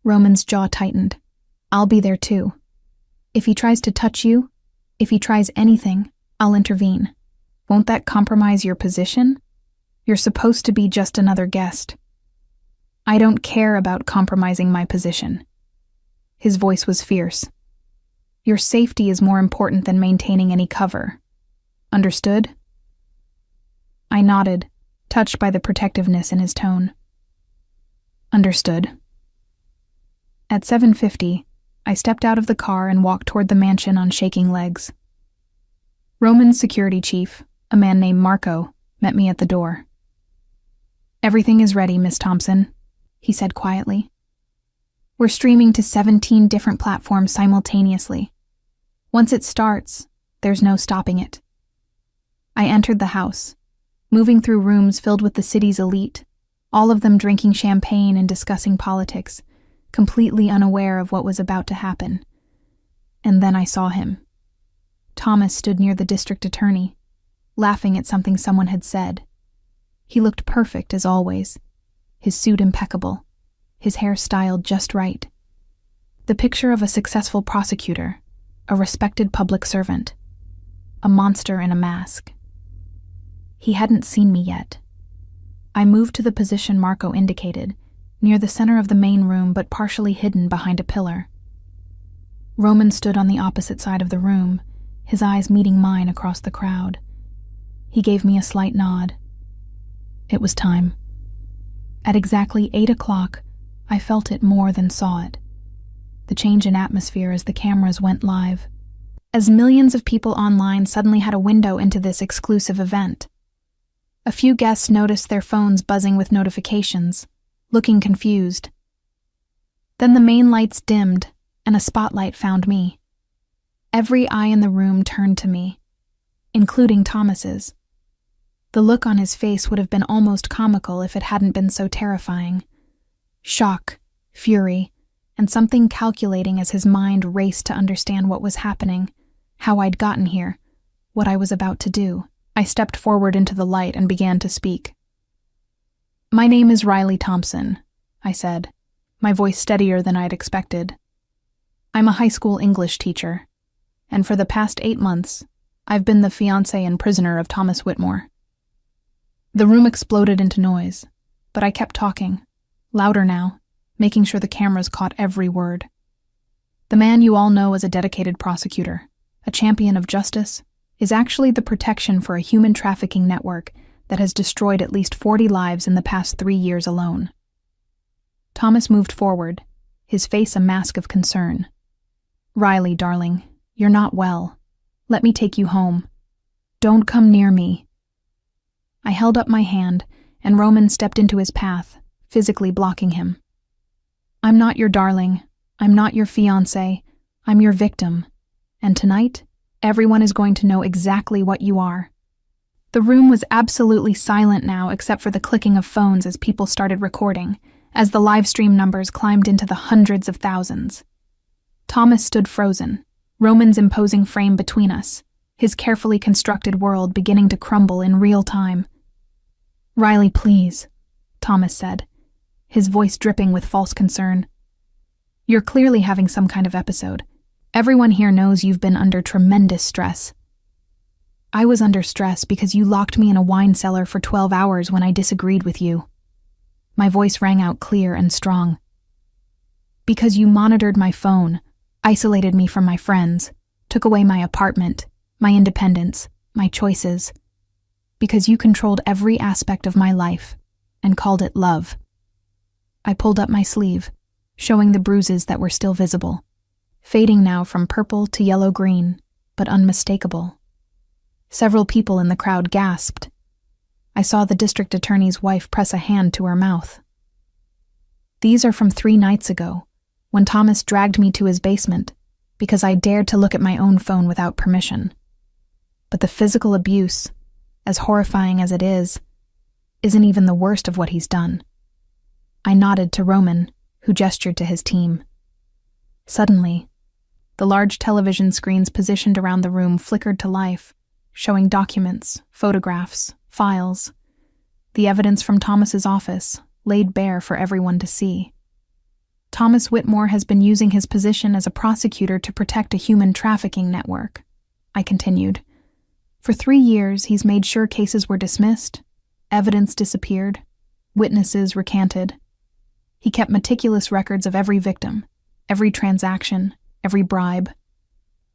Roman's jaw tightened. "I'll be there too. If he tries to touch you, if he tries anything, I'll intervene. Won't that compromise your position? You're supposed to be just another guest." "I don't care about compromising my position." His voice was fierce. "Your safety is more important than maintaining any cover. Understood?" I nodded, touched by the protectiveness in his tone. "Understood." At 7:50, I stepped out of the car and walked toward the mansion on shaking legs. Roman's security chief, a man named Marco, met me at the door. "Everything is ready, Miss Thompson," he said quietly. "We're streaming to 17 different platforms simultaneously. Once it starts, there's no stopping it." I entered the house, moving through rooms filled with the city's elite, all of them drinking champagne and discussing politics, completely unaware of what was about to happen. And then I saw him. Thomas stood near the district attorney, laughing at something someone had said. He looked perfect as always, his suit impeccable, his hair styled just right. The picture of a successful prosecutor, a respected public servant, a monster in a mask. He hadn't seen me yet. I moved to the position Marco indicated, near the center of the main room but partially hidden behind a pillar. Roman stood on the opposite side of the room, his eyes meeting mine across the crowd. He gave me a slight nod. It was time. At exactly 8 o'clock, I felt it more than saw it. The change in atmosphere as the cameras went live. As millions of people online suddenly had a window into this exclusive event. A few guests noticed their phones buzzing with notifications, looking confused. Then the main lights dimmed, and a spotlight found me. Every eye in the room turned to me, including Thomas's. The look on his face would have been almost comical if it hadn't been so terrifying. Shock, fury, and something calculating as his mind raced to understand what was happening, how I'd gotten here, what I was about to do. I stepped forward into the light and began to speak. "My name is Riley Thompson," I said, my voice steadier than I'd expected. "I'm a high school English teacher, and for the past 8 months, I've been the fiancé and prisoner of Thomas Whitmore." The room exploded into noise, but I kept talking, louder now, making sure the cameras caught every word. "The man you all know as a dedicated prosecutor, a champion of justice, is actually the protection for a human trafficking network that has destroyed at least 40 lives in the past 3 years alone." Thomas moved forward, his face a mask of concern. "Riley, darling, you're not well. Let me take you home." Don't come near me. I held up my hand, and Roman stepped into his path, physically blocking him. I'm not your darling. I'm not your fiancé. I'm your victim. And tonight, everyone is going to know exactly what you are. The room was absolutely silent now except for the clicking of phones as people started recording, as the live stream numbers climbed into the hundreds of thousands. Thomas stood frozen, Roman's imposing frame between us, his carefully constructed world beginning to crumble in real time. Riley, please, Thomas said, his voice dripping with false concern. You're clearly having some kind of episode. Everyone here knows you've been under tremendous stress. I was under stress because you locked me in a wine cellar for 12 hours when I disagreed with you. My voice rang out clear and strong. Because you monitored my phone, isolated me from my friends, took away my apartment, my independence, my choices. Because you controlled every aspect of my life and called it love. I pulled up my sleeve, showing the bruises that were still visible, fading now from purple to yellow-green, but unmistakable. Several people in the crowd gasped. I saw the district attorney's wife press a hand to her mouth. These are from 3 nights ago, when Thomas dragged me to his basement because I dared to look at my own phone without permission. But the physical abuse, as horrifying as it is, isn't even the worst of what he's done. I nodded to Roman, who gestured to his team. Suddenly, the large television screens positioned around the room flickered to life, showing documents, photographs, files, the evidence from Thomas's office, laid bare for everyone to see. Thomas Whitmore has been using his position as a prosecutor to protect a human trafficking network, I continued. For 3 years, he's made sure cases were dismissed, evidence disappeared, witnesses recanted. He kept meticulous records of every victim, every transaction, every bribe.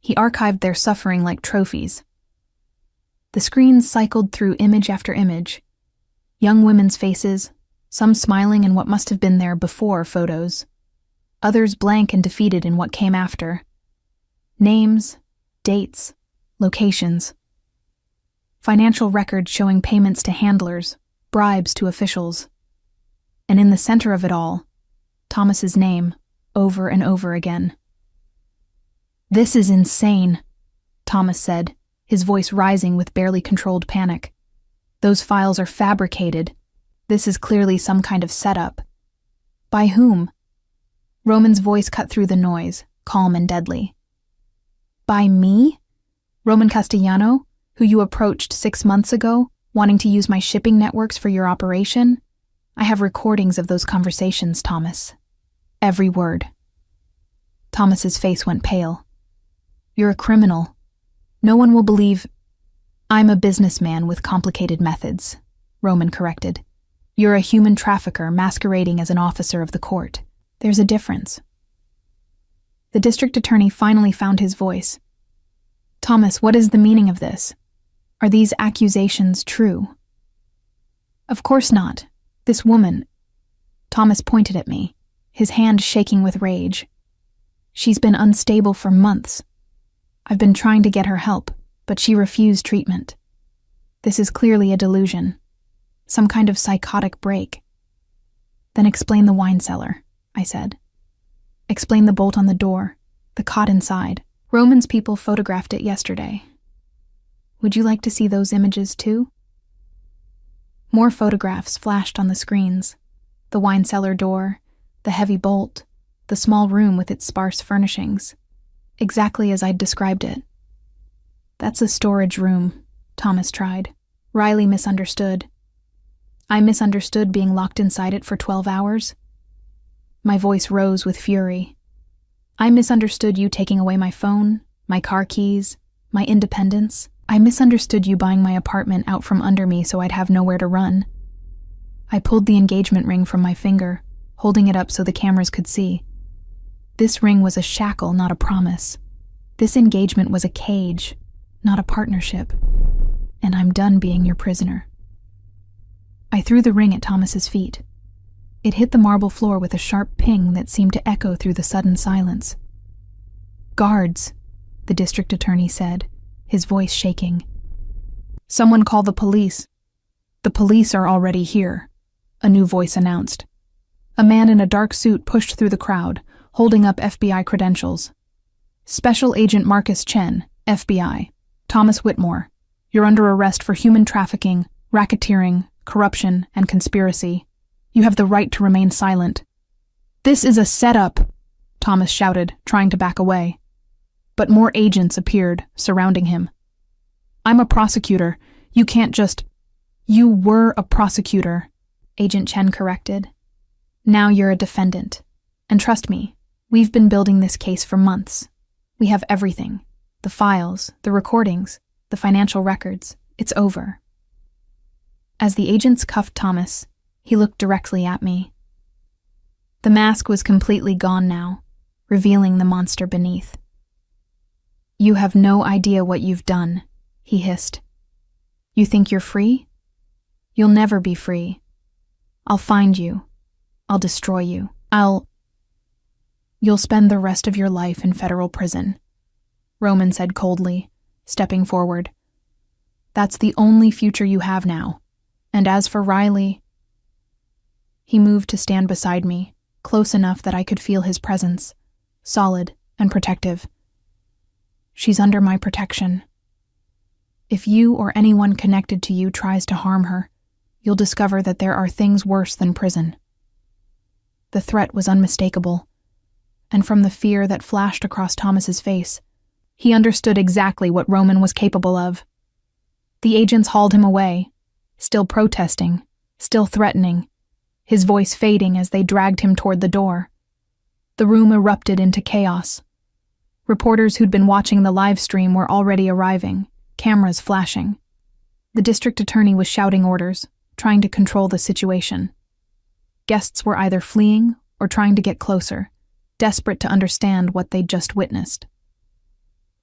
He archived their suffering like trophies. The screens cycled through image after image. Young women's faces, some smiling in what must have been their before photos, others blank and defeated in what came after. Names, dates, locations. Financial records showing payments to handlers, bribes to officials. And in the center of it all, Thomas's name, over and over again. This is insane, Thomas said, his voice rising with barely controlled panic. Those files are fabricated. This is clearly some kind of setup. By whom? Roman's voice cut through the noise, calm and deadly. By me? Roman Castellano, who you approached 6 months ago, wanting to use my shipping networks for your operation? I have recordings of those conversations, Thomas. Every word. Thomas's face went pale. You're a criminal. No one will believe. I'm a businessman with complicated methods, Roman corrected. You're a human trafficker masquerading as an officer of the court. There's a difference. The district attorney finally found his voice. Thomas, what is the meaning of this? Are these accusations true? Of course not. This woman. Thomas pointed at me, his hand shaking with rage. She's been unstable for months. I've been trying to get her help, but she refused treatment. This is clearly a delusion. Some kind of psychotic break. Then explain the wine cellar, I said. Explain the bolt on the door, the cot inside. Roman's people photographed it yesterday. Would you like to see those images too? More photographs flashed on the screens. The wine cellar door, the heavy bolt, the small room with its sparse furnishings. Exactly as I'd described it. That's a storage room, Thomas tried. Riley misunderstood. I misunderstood being locked inside it for 12 hours? My voice rose with fury. I misunderstood you taking away my phone, my car keys, my independence. I misunderstood you buying my apartment out from under me so I'd have nowhere to run. I pulled the engagement ring from my finger, holding it up so the cameras could see. This ring was a shackle, not a promise. This engagement was a cage, not a partnership. And I'm done being your prisoner. I threw the ring at Thomas's feet. It hit the marble floor with a sharp ping that seemed to echo through the sudden silence. Guards, the district attorney said, his voice shaking. Someone call the police. The police are already here, a new voice announced. A man in a dark suit pushed through the crowd, holding up FBI credentials. Special Agent Marcus Chen, FBI. Thomas Whitmore. You're under arrest for human trafficking, racketeering, corruption, and conspiracy. You have the right to remain silent. This is a setup, Thomas shouted, trying to back away. But more agents appeared, surrounding him. I'm a prosecutor. You can't just... You were a prosecutor, Agent Chen corrected. Now you're a defendant. And trust me, we've been building this case for months. We have everything. The files, the recordings, the financial records. It's over. As the agents cuffed Thomas, he looked directly at me. The mask was completely gone now, revealing the monster beneath. You have no idea what you've done, he hissed. You think you're free? You'll never be free. I'll find you. I'll destroy you. You'll spend the rest of your life in federal prison, Roman said coldly, stepping forward. That's the only future you have now. And as for Riley... He moved to stand beside me, close enough that I could feel his presence, solid and protective. She's under my protection. If you or anyone connected to you tries to harm her, you'll discover that there are things worse than prison. The threat was unmistakable, and from the fear that flashed across Thomas's face, he understood exactly what Roman was capable of. The agents hauled him away, still protesting, still threatening, his voice fading as they dragged him toward the door. The room erupted into chaos. Reporters who'd been watching the live stream were already arriving, cameras flashing. The district attorney was shouting orders, trying to control the situation. Guests were either fleeing or trying to get closer, desperate to understand what they'd just witnessed.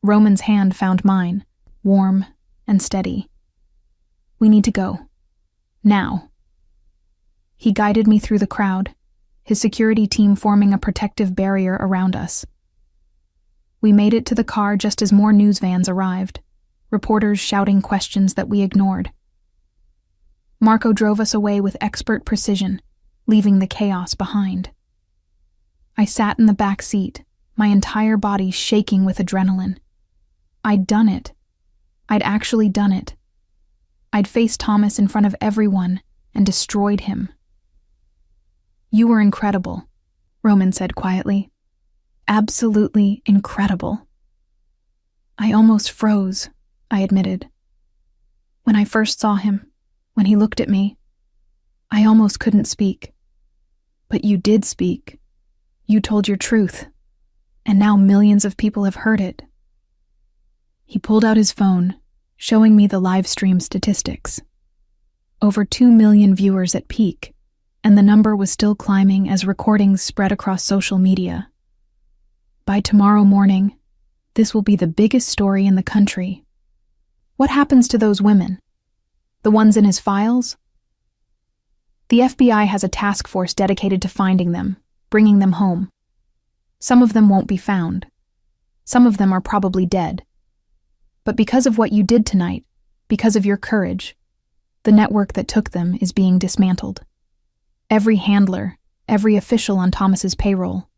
Roman's hand found mine, warm and steady. We need to go. Now. He guided me through the crowd, his security team forming a protective barrier around us. We made it to the car just as more news vans arrived, reporters shouting questions that we ignored. Marco drove us away with expert precision, leaving the chaos behind. I sat in the back seat, my entire body shaking with adrenaline. I'd done it. I'd actually done it. I'd faced Thomas in front of everyone and destroyed him. You were incredible, Roman said quietly. Absolutely incredible. I almost froze, I admitted. When I first saw him, when he looked at me, I almost couldn't speak. But you did speak. You told your truth, and now millions of people have heard it. He pulled out his phone, showing me the live stream statistics. Over 2 million viewers at peak, and the number was still climbing as recordings spread across social media. By tomorrow morning, this will be the biggest story in the country. What happens to those women? The ones in his files? The FBI has a task force dedicated to finding them, bringing them home. Some of them won't be found. Some of them are probably dead. But because of what you did tonight, because of your courage, the network that took them is being dismantled. Every handler, every official on Thomas's payroll,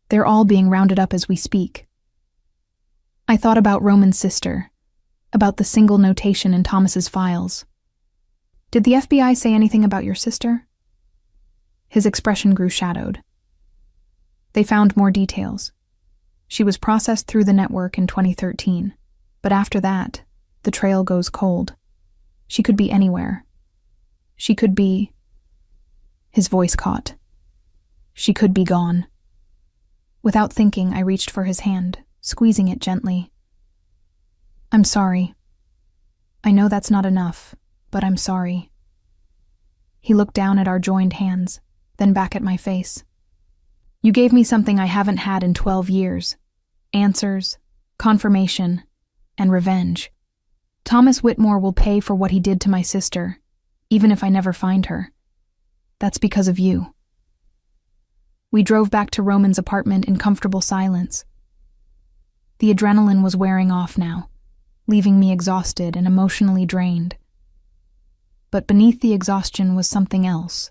they're all being rounded up as we speak. I thought about Roman's sister, about the single notation in Thomas's files. Did the FBI say anything about your sister? His expression grew shadowed. They found more details. She was processed through the network in 2013, but after that, the trail goes cold. She could be anywhere. She could be... His voice caught. She could be gone. Without thinking, I reached for his hand, squeezing it gently. I'm sorry. I know that's not enough, but I'm sorry. He looked down at our joined hands, then back at my face. You gave me something I haven't had in 12 years. Answers, confirmation, and revenge. Thomas Whitmore will pay for what he did to my sister, even if I never find her. That's because of you. We drove back to Roman's apartment in comfortable silence. The adrenaline was wearing off now, leaving me exhausted and emotionally drained. But beneath the exhaustion was something else.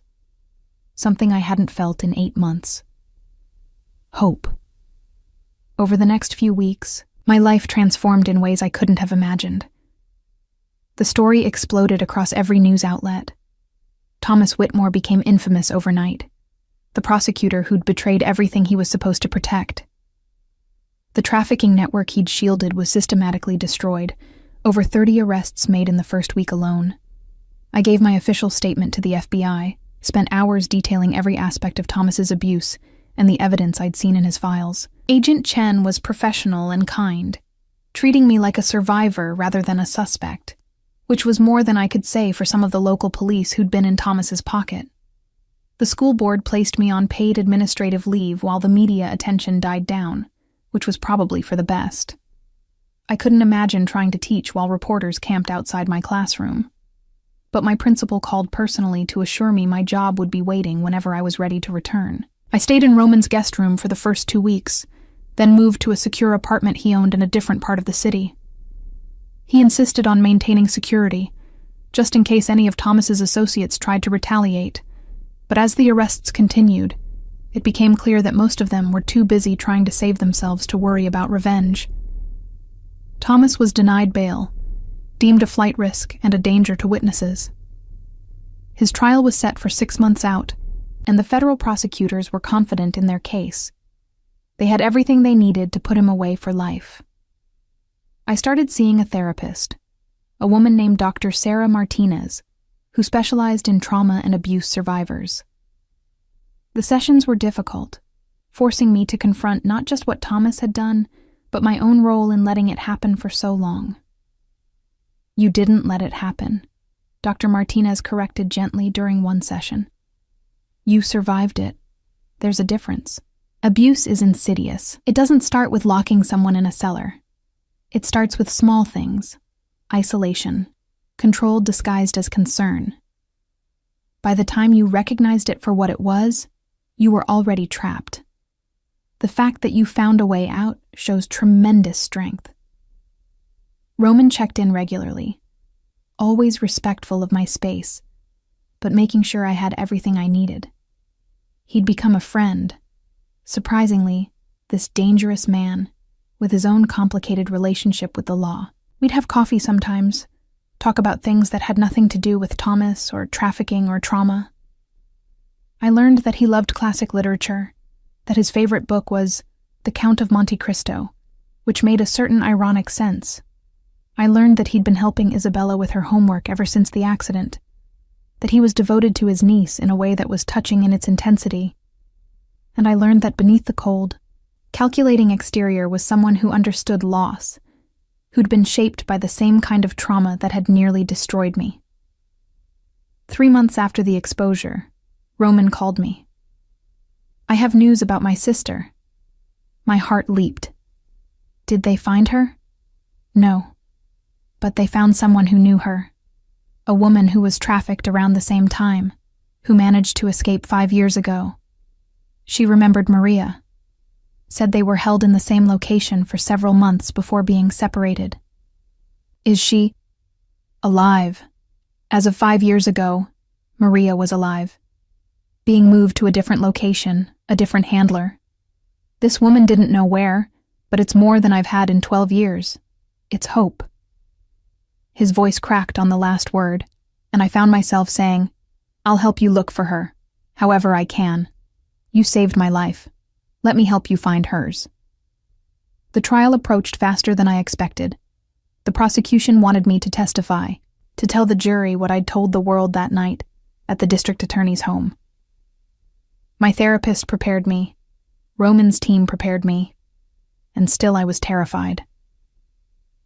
Something I hadn't felt in 8 months. Hope. Over the next few weeks, my life transformed in ways I couldn't have imagined. The story exploded across every news outlet. Thomas Whitmore became infamous overnight, the prosecutor who'd betrayed everything he was supposed to protect. The trafficking network he'd shielded was systematically destroyed, over 30 arrests made in the first week alone. I gave my official statement to the FBI, spent hours detailing every aspect of Thomas's abuse and the evidence I'd seen in his files. Agent Chen was professional and kind, treating me like a survivor rather than a suspect, which was more than I could say for some of the local police who'd been in Thomas's pocket. The school board placed me on paid administrative leave while the media attention died down, which was probably for the best. I couldn't imagine trying to teach while reporters camped outside my classroom. But my principal called personally to assure me my job would be waiting whenever I was ready to return. I stayed in Roman's guest room for the first 2 weeks, then moved to a secure apartment he owned in a different part of the city. He insisted on maintaining security, just in case any of Thomas's associates tried to retaliate. But as the arrests continued, it became clear that most of them were too busy trying to save themselves to worry about revenge. Thomas was denied bail, deemed a flight risk and a danger to witnesses. His trial was set for 6 months out, and the federal prosecutors were confident in their case. They had everything they needed to put him away for life. I started seeing a therapist, a woman named Dr. Sarah Martinez, who specialized in trauma and abuse survivors. The sessions were difficult, forcing me to confront not just what Thomas had done, but my own role in letting it happen for so long. "You didn't let it happen," Dr. Martinez corrected gently during one session. "You survived it. There's a difference. Abuse is insidious. It doesn't start with locking someone in a cellar. It starts with small things: isolation, control disguised as concern. By the time you recognized it for what it was, you were already trapped. The fact that you found a way out shows tremendous strength." Roman checked in regularly, always respectful of my space, but making sure I had everything I needed. He'd become a friend. Surprisingly, this dangerous man, with his own complicated relationship with the law. We'd have coffee sometimes, talk about things that had nothing to do with Thomas or trafficking or trauma. I learned that he loved classic literature, that his favorite book was The Count of Monte Cristo, which made a certain ironic sense. I learned that he'd been helping Isabella with her homework ever since the accident, that he was devoted to his niece in a way that was touching in its intensity. And I learned that beneath the cold, calculating exterior was someone who understood loss, who'd been shaped by the same kind of trauma that had nearly destroyed me. 3 months after the exposure, Roman called me. "I have news about my sister." My heart leaped. Did they find her? No. But they found someone who knew her. A woman who was trafficked around the same time, who managed to escape 5 years ago. She remembered Maria. Said they were held in the same location for several months before being separated. "Is she alive?" As of 5 years ago, Maria was alive. Being moved to a different location, a different handler. This woman didn't know where, but it's more than I've had in 12 years. It's hope. His voice cracked on the last word, and I found myself saying, "I'll help you look for her, however I can. You saved my life. Let me help you find hers." The trial approached faster than I expected. The prosecution wanted me to testify, to tell the jury what I'd told the world that night at the district attorney's home. My therapist prepared me, Roman's team prepared me, and still I was terrified.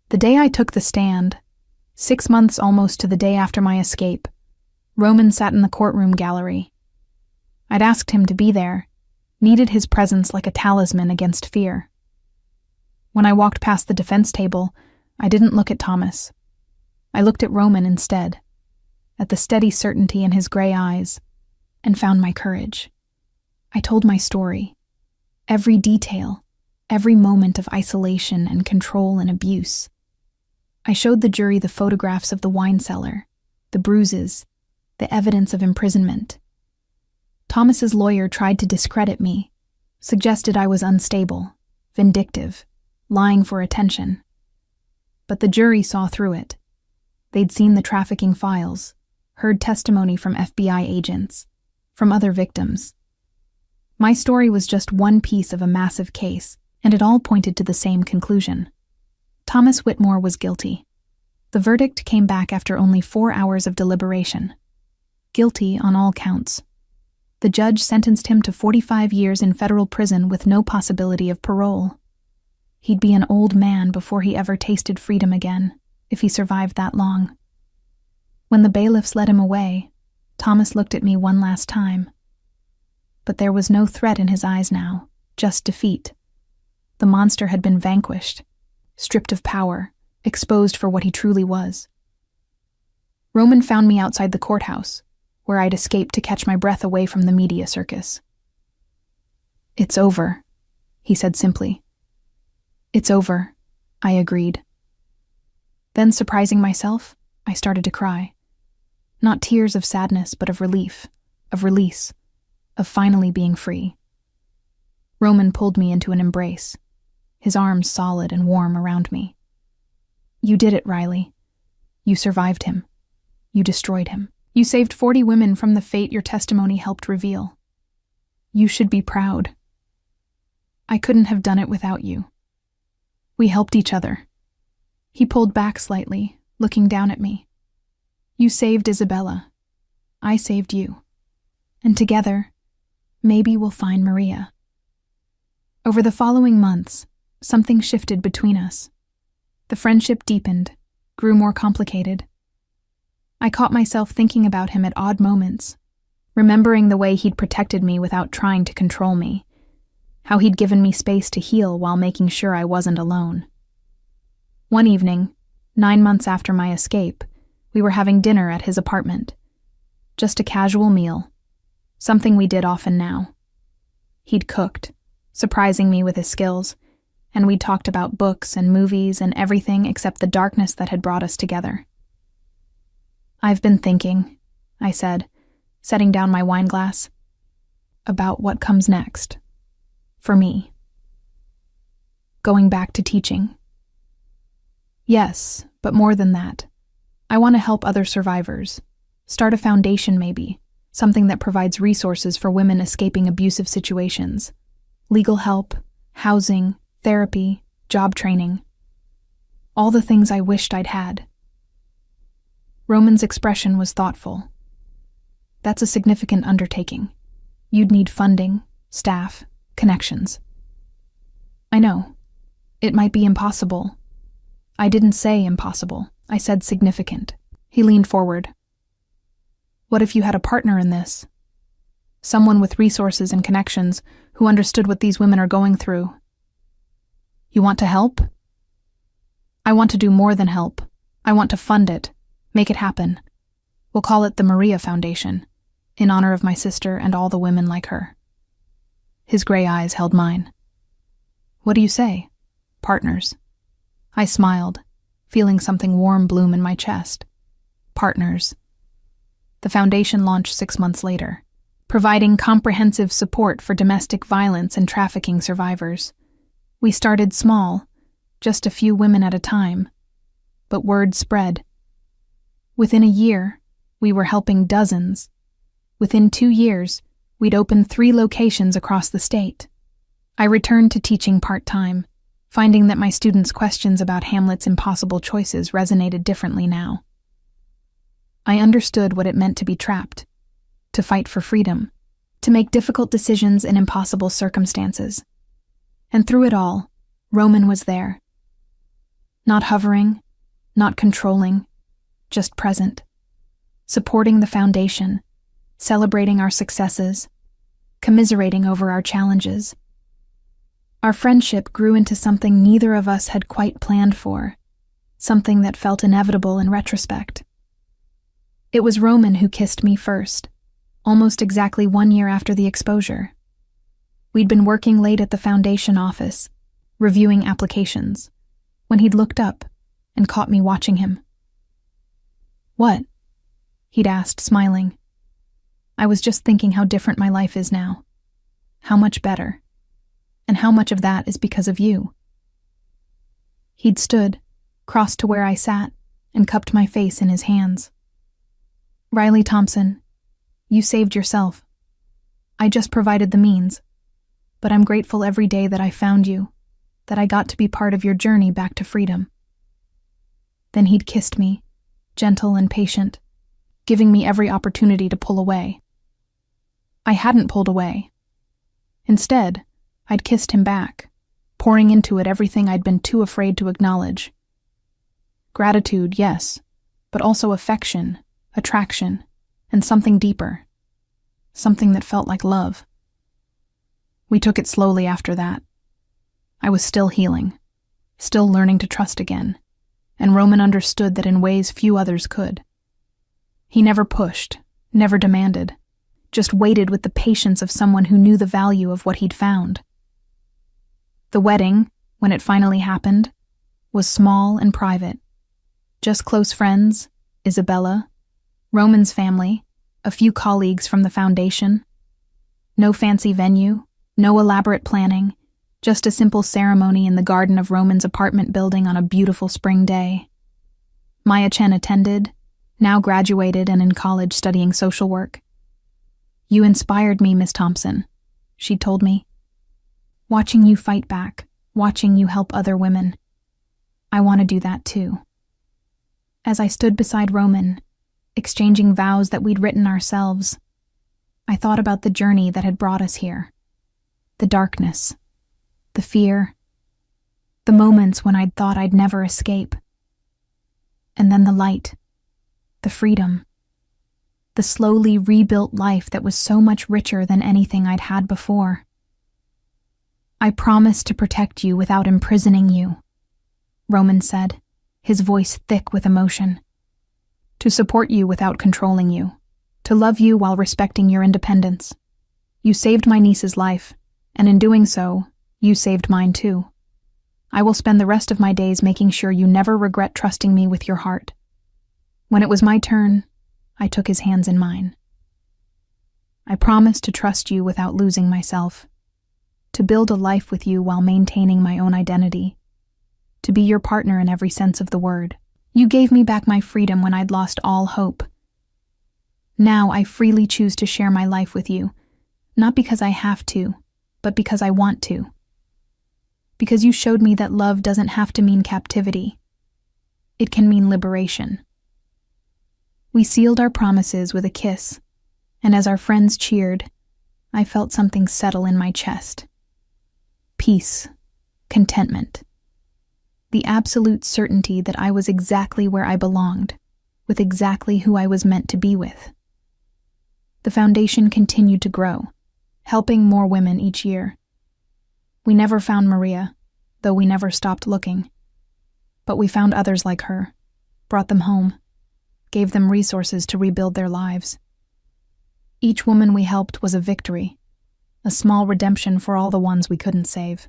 The day I took the stand, 6 months almost to the day after my escape, Roman sat in the courtroom gallery. I'd asked him to be there, needed his presence like a talisman against fear. When I walked past the defense table, I didn't look at Thomas. I looked at Roman instead, at the steady certainty in his gray eyes, and found my courage. I told my story, every detail, every moment of isolation and control and abuse. I showed the jury the photographs of the wine cellar, the bruises, the evidence of imprisonment. Thomas's lawyer tried to discredit me, suggested I was unstable, vindictive, lying for attention. But the jury saw through it. They'd seen the trafficking files, heard testimony from FBI agents, from other victims. My story was just one piece of a massive case, and it all pointed to the same conclusion. Thomas Whitmore was guilty. The verdict came back after only 4 hours of deliberation. Guilty on all counts. The judge sentenced him to 45 years in federal prison with no possibility of parole. He'd be an old man before he ever tasted freedom again, if he survived that long. When the bailiffs led him away, Thomas looked at me one last time. But there was no threat in his eyes now, just defeat. The monster had been vanquished, stripped of power, exposed for what he truly was. Roman found me outside the courthouse, where I'd escaped to catch my breath away from the media circus. "It's over," he said simply. "It's over," I agreed. Then, surprising myself, I started to cry. Not tears of sadness, but of relief, of release, of finally being free. Roman pulled me into an embrace, his arms solid and warm around me. "You did it, Riley. You survived him. You destroyed him. You saved 40 women from the fate your testimony helped reveal. You should be proud. I couldn't have done it without you. We helped each other." He pulled back slightly, looking down at me. "You saved Isabella. I saved you. And together, maybe we'll find Maria." Over the following months, something shifted between us. The friendship deepened, grew more complicated. I caught myself thinking about him at odd moments, remembering the way he'd protected me without trying to control me, how he'd given me space to heal while making sure I wasn't alone. One evening, 9 months after my escape, we were having dinner at his apartment. Just a casual meal, something we did often now. He'd cooked, surprising me with his skills, and we'd talked about books and movies and everything except the darkness that had brought us together. "I've been thinking," I said, setting down my wine glass, "about what comes next. For me. Going back to teaching. Yes, but more than that. I want to help other survivors. Start a foundation maybe, something that provides resources for women escaping abusive situations. Legal help, housing, therapy, job training. All the things I wished I'd had." Roman's expression was thoughtful. "That's a significant undertaking. You'd need funding, staff, connections." "I know. It might be impossible." "I didn't say impossible. I said significant." He leaned forward. "What if you had a partner in this? Someone with resources and connections who understood what these women are going through. You want to help?" "I want to do more than help. I want to fund it. Make it happen. We'll call it the Maria Foundation, in honor of my sister and all the women like her." His gray eyes held mine. "What do you say? Partners?" I smiled, feeling something warm bloom in my chest. Partners. The foundation launched 6 months later, providing comprehensive support for domestic violence and trafficking survivors. We started small, just a few women at a time, but word spread. Within a year, we were helping dozens. Within 2 years, we'd opened 3 locations across the state. I returned to teaching part-time, finding that my students' questions about Hamlet's impossible choices resonated differently now. I understood what it meant to be trapped, to fight for freedom, to make difficult decisions in impossible circumstances. And through it all, Roman was there. Not hovering, not controlling, just present, supporting the foundation, celebrating our successes, commiserating over our challenges. Our friendship grew into something neither of us had quite planned for, something that felt inevitable in retrospect. It was Roman who kissed me first, almost exactly 1 year after the exposure. We'd been working late at the foundation office, reviewing applications, when he'd looked up and caught me watching him. "What?" he'd asked, smiling. I was just thinking how different my life is now. How much better. And how much of that is because of you. He'd stood, crossed to where I sat, and cupped my face in his hands. Riley Thompson, you saved yourself. I just provided the means. But I'm grateful every day that I found you, that I got to be part of your journey back to freedom. Then he'd kissed me, gentle and patient, giving me every opportunity to pull away. I hadn't pulled away. Instead, I'd kissed him back, pouring into it everything I'd been too afraid to acknowledge. Gratitude, yes, but also affection, attraction, and something deeper. Something that felt like love. We took it slowly after that. I was still healing, still learning to trust again, and Roman understood that in ways few others could. He never pushed, never demanded, just waited with the patience of someone who knew the value of what he'd found. The wedding, when it finally happened, was small and private. Just close friends, Isabella, Roman's family, a few colleagues from the foundation. No fancy venue, no elaborate planning, just a simple ceremony in the garden of Roman's apartment building on a beautiful spring day. Maya Chen attended, now graduated and in college studying social work. You inspired me, Miss Thompson, she told me. Watching you fight back, watching you help other women. I want to do that too. As I stood beside Roman, exchanging vows that we'd written ourselves, I thought about the journey that had brought us here. The darkness, the fear, the moments when I'd thought I'd never escape. And then the light, the freedom, the slowly rebuilt life that was so much richer than anything I'd had before. I promise to protect you without imprisoning you, Roman said, his voice thick with emotion. To support you without controlling you, to love you while respecting your independence. You saved my niece's life, and in doing so, you saved mine too. I will spend the rest of my days making sure you never regret trusting me with your heart. When it was my turn, I took his hands in mine. I promised to trust you without losing myself, to build a life with you while maintaining my own identity, to be your partner in every sense of the word. You gave me back my freedom when I'd lost all hope. Now I freely choose to share my life with you, not because I have to, but because I want to. Because you showed me that love doesn't have to mean captivity. It can mean liberation. We sealed our promises with a kiss, and as our friends cheered, I felt something settle in my chest. Peace, contentment. The absolute certainty that I was exactly where I belonged, with exactly who I was meant to be with. The foundation continued to grow, helping more women each year. We never found Maria, though we never stopped looking. But we found others like her, brought them home, gave them resources to rebuild their lives. Each woman we helped was a victory, a small redemption for all the ones we couldn't save.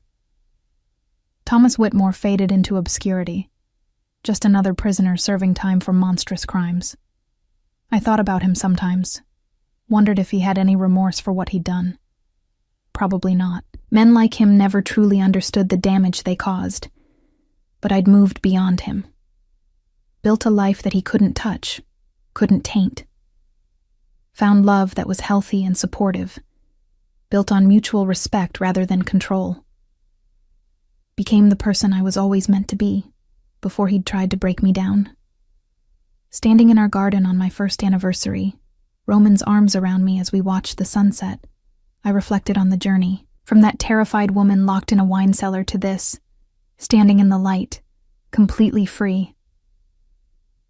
Thomas Whitmore faded into obscurity, just another prisoner serving time for monstrous crimes. I thought about him sometimes, wondered if he had any remorse for what he'd done. Probably not. Men like him never truly understood the damage they caused, but I'd moved beyond him. Built a life that he couldn't touch, couldn't taint. Found love that was healthy and supportive, built on mutual respect rather than control. Became the person I was always meant to be, before he'd tried to break me down. Standing in our garden on my first anniversary, Roman's arms around me as we watched the sunset, I reflected on the journey, from that terrified woman locked in a wine cellar to this, standing in the light, completely free.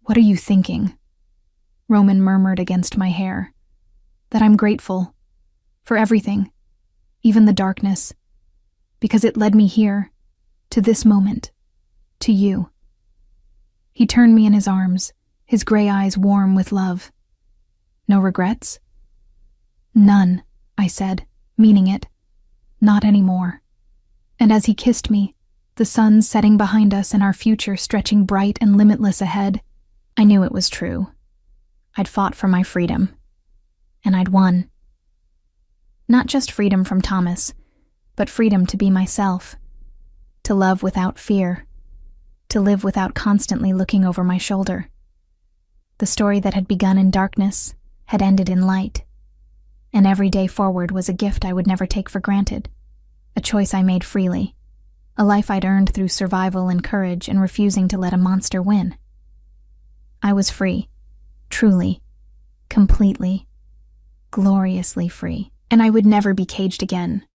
"What are you thinking?" Roman murmured against my hair. "That I'm grateful. For everything. Even the darkness. Because it led me here. To this moment. To you." He turned me in his arms, his gray eyes warm with love. "No regrets?" "None," I said, meaning it. "Not anymore." And as he kissed me, the sun setting behind us and our future stretching bright and limitless ahead, I knew it was true. I'd fought for my freedom, and I'd won. Not just freedom from Thomas, but freedom to be myself, to love without fear, to live without constantly looking over my shoulder. The story that had begun in darkness had ended in light, and every day forward was a gift I would never take for granted, a choice I made freely, a life I'd earned through survival and courage and refusing to let a monster win. I was free, truly, completely, gloriously free, and I would never be caged again.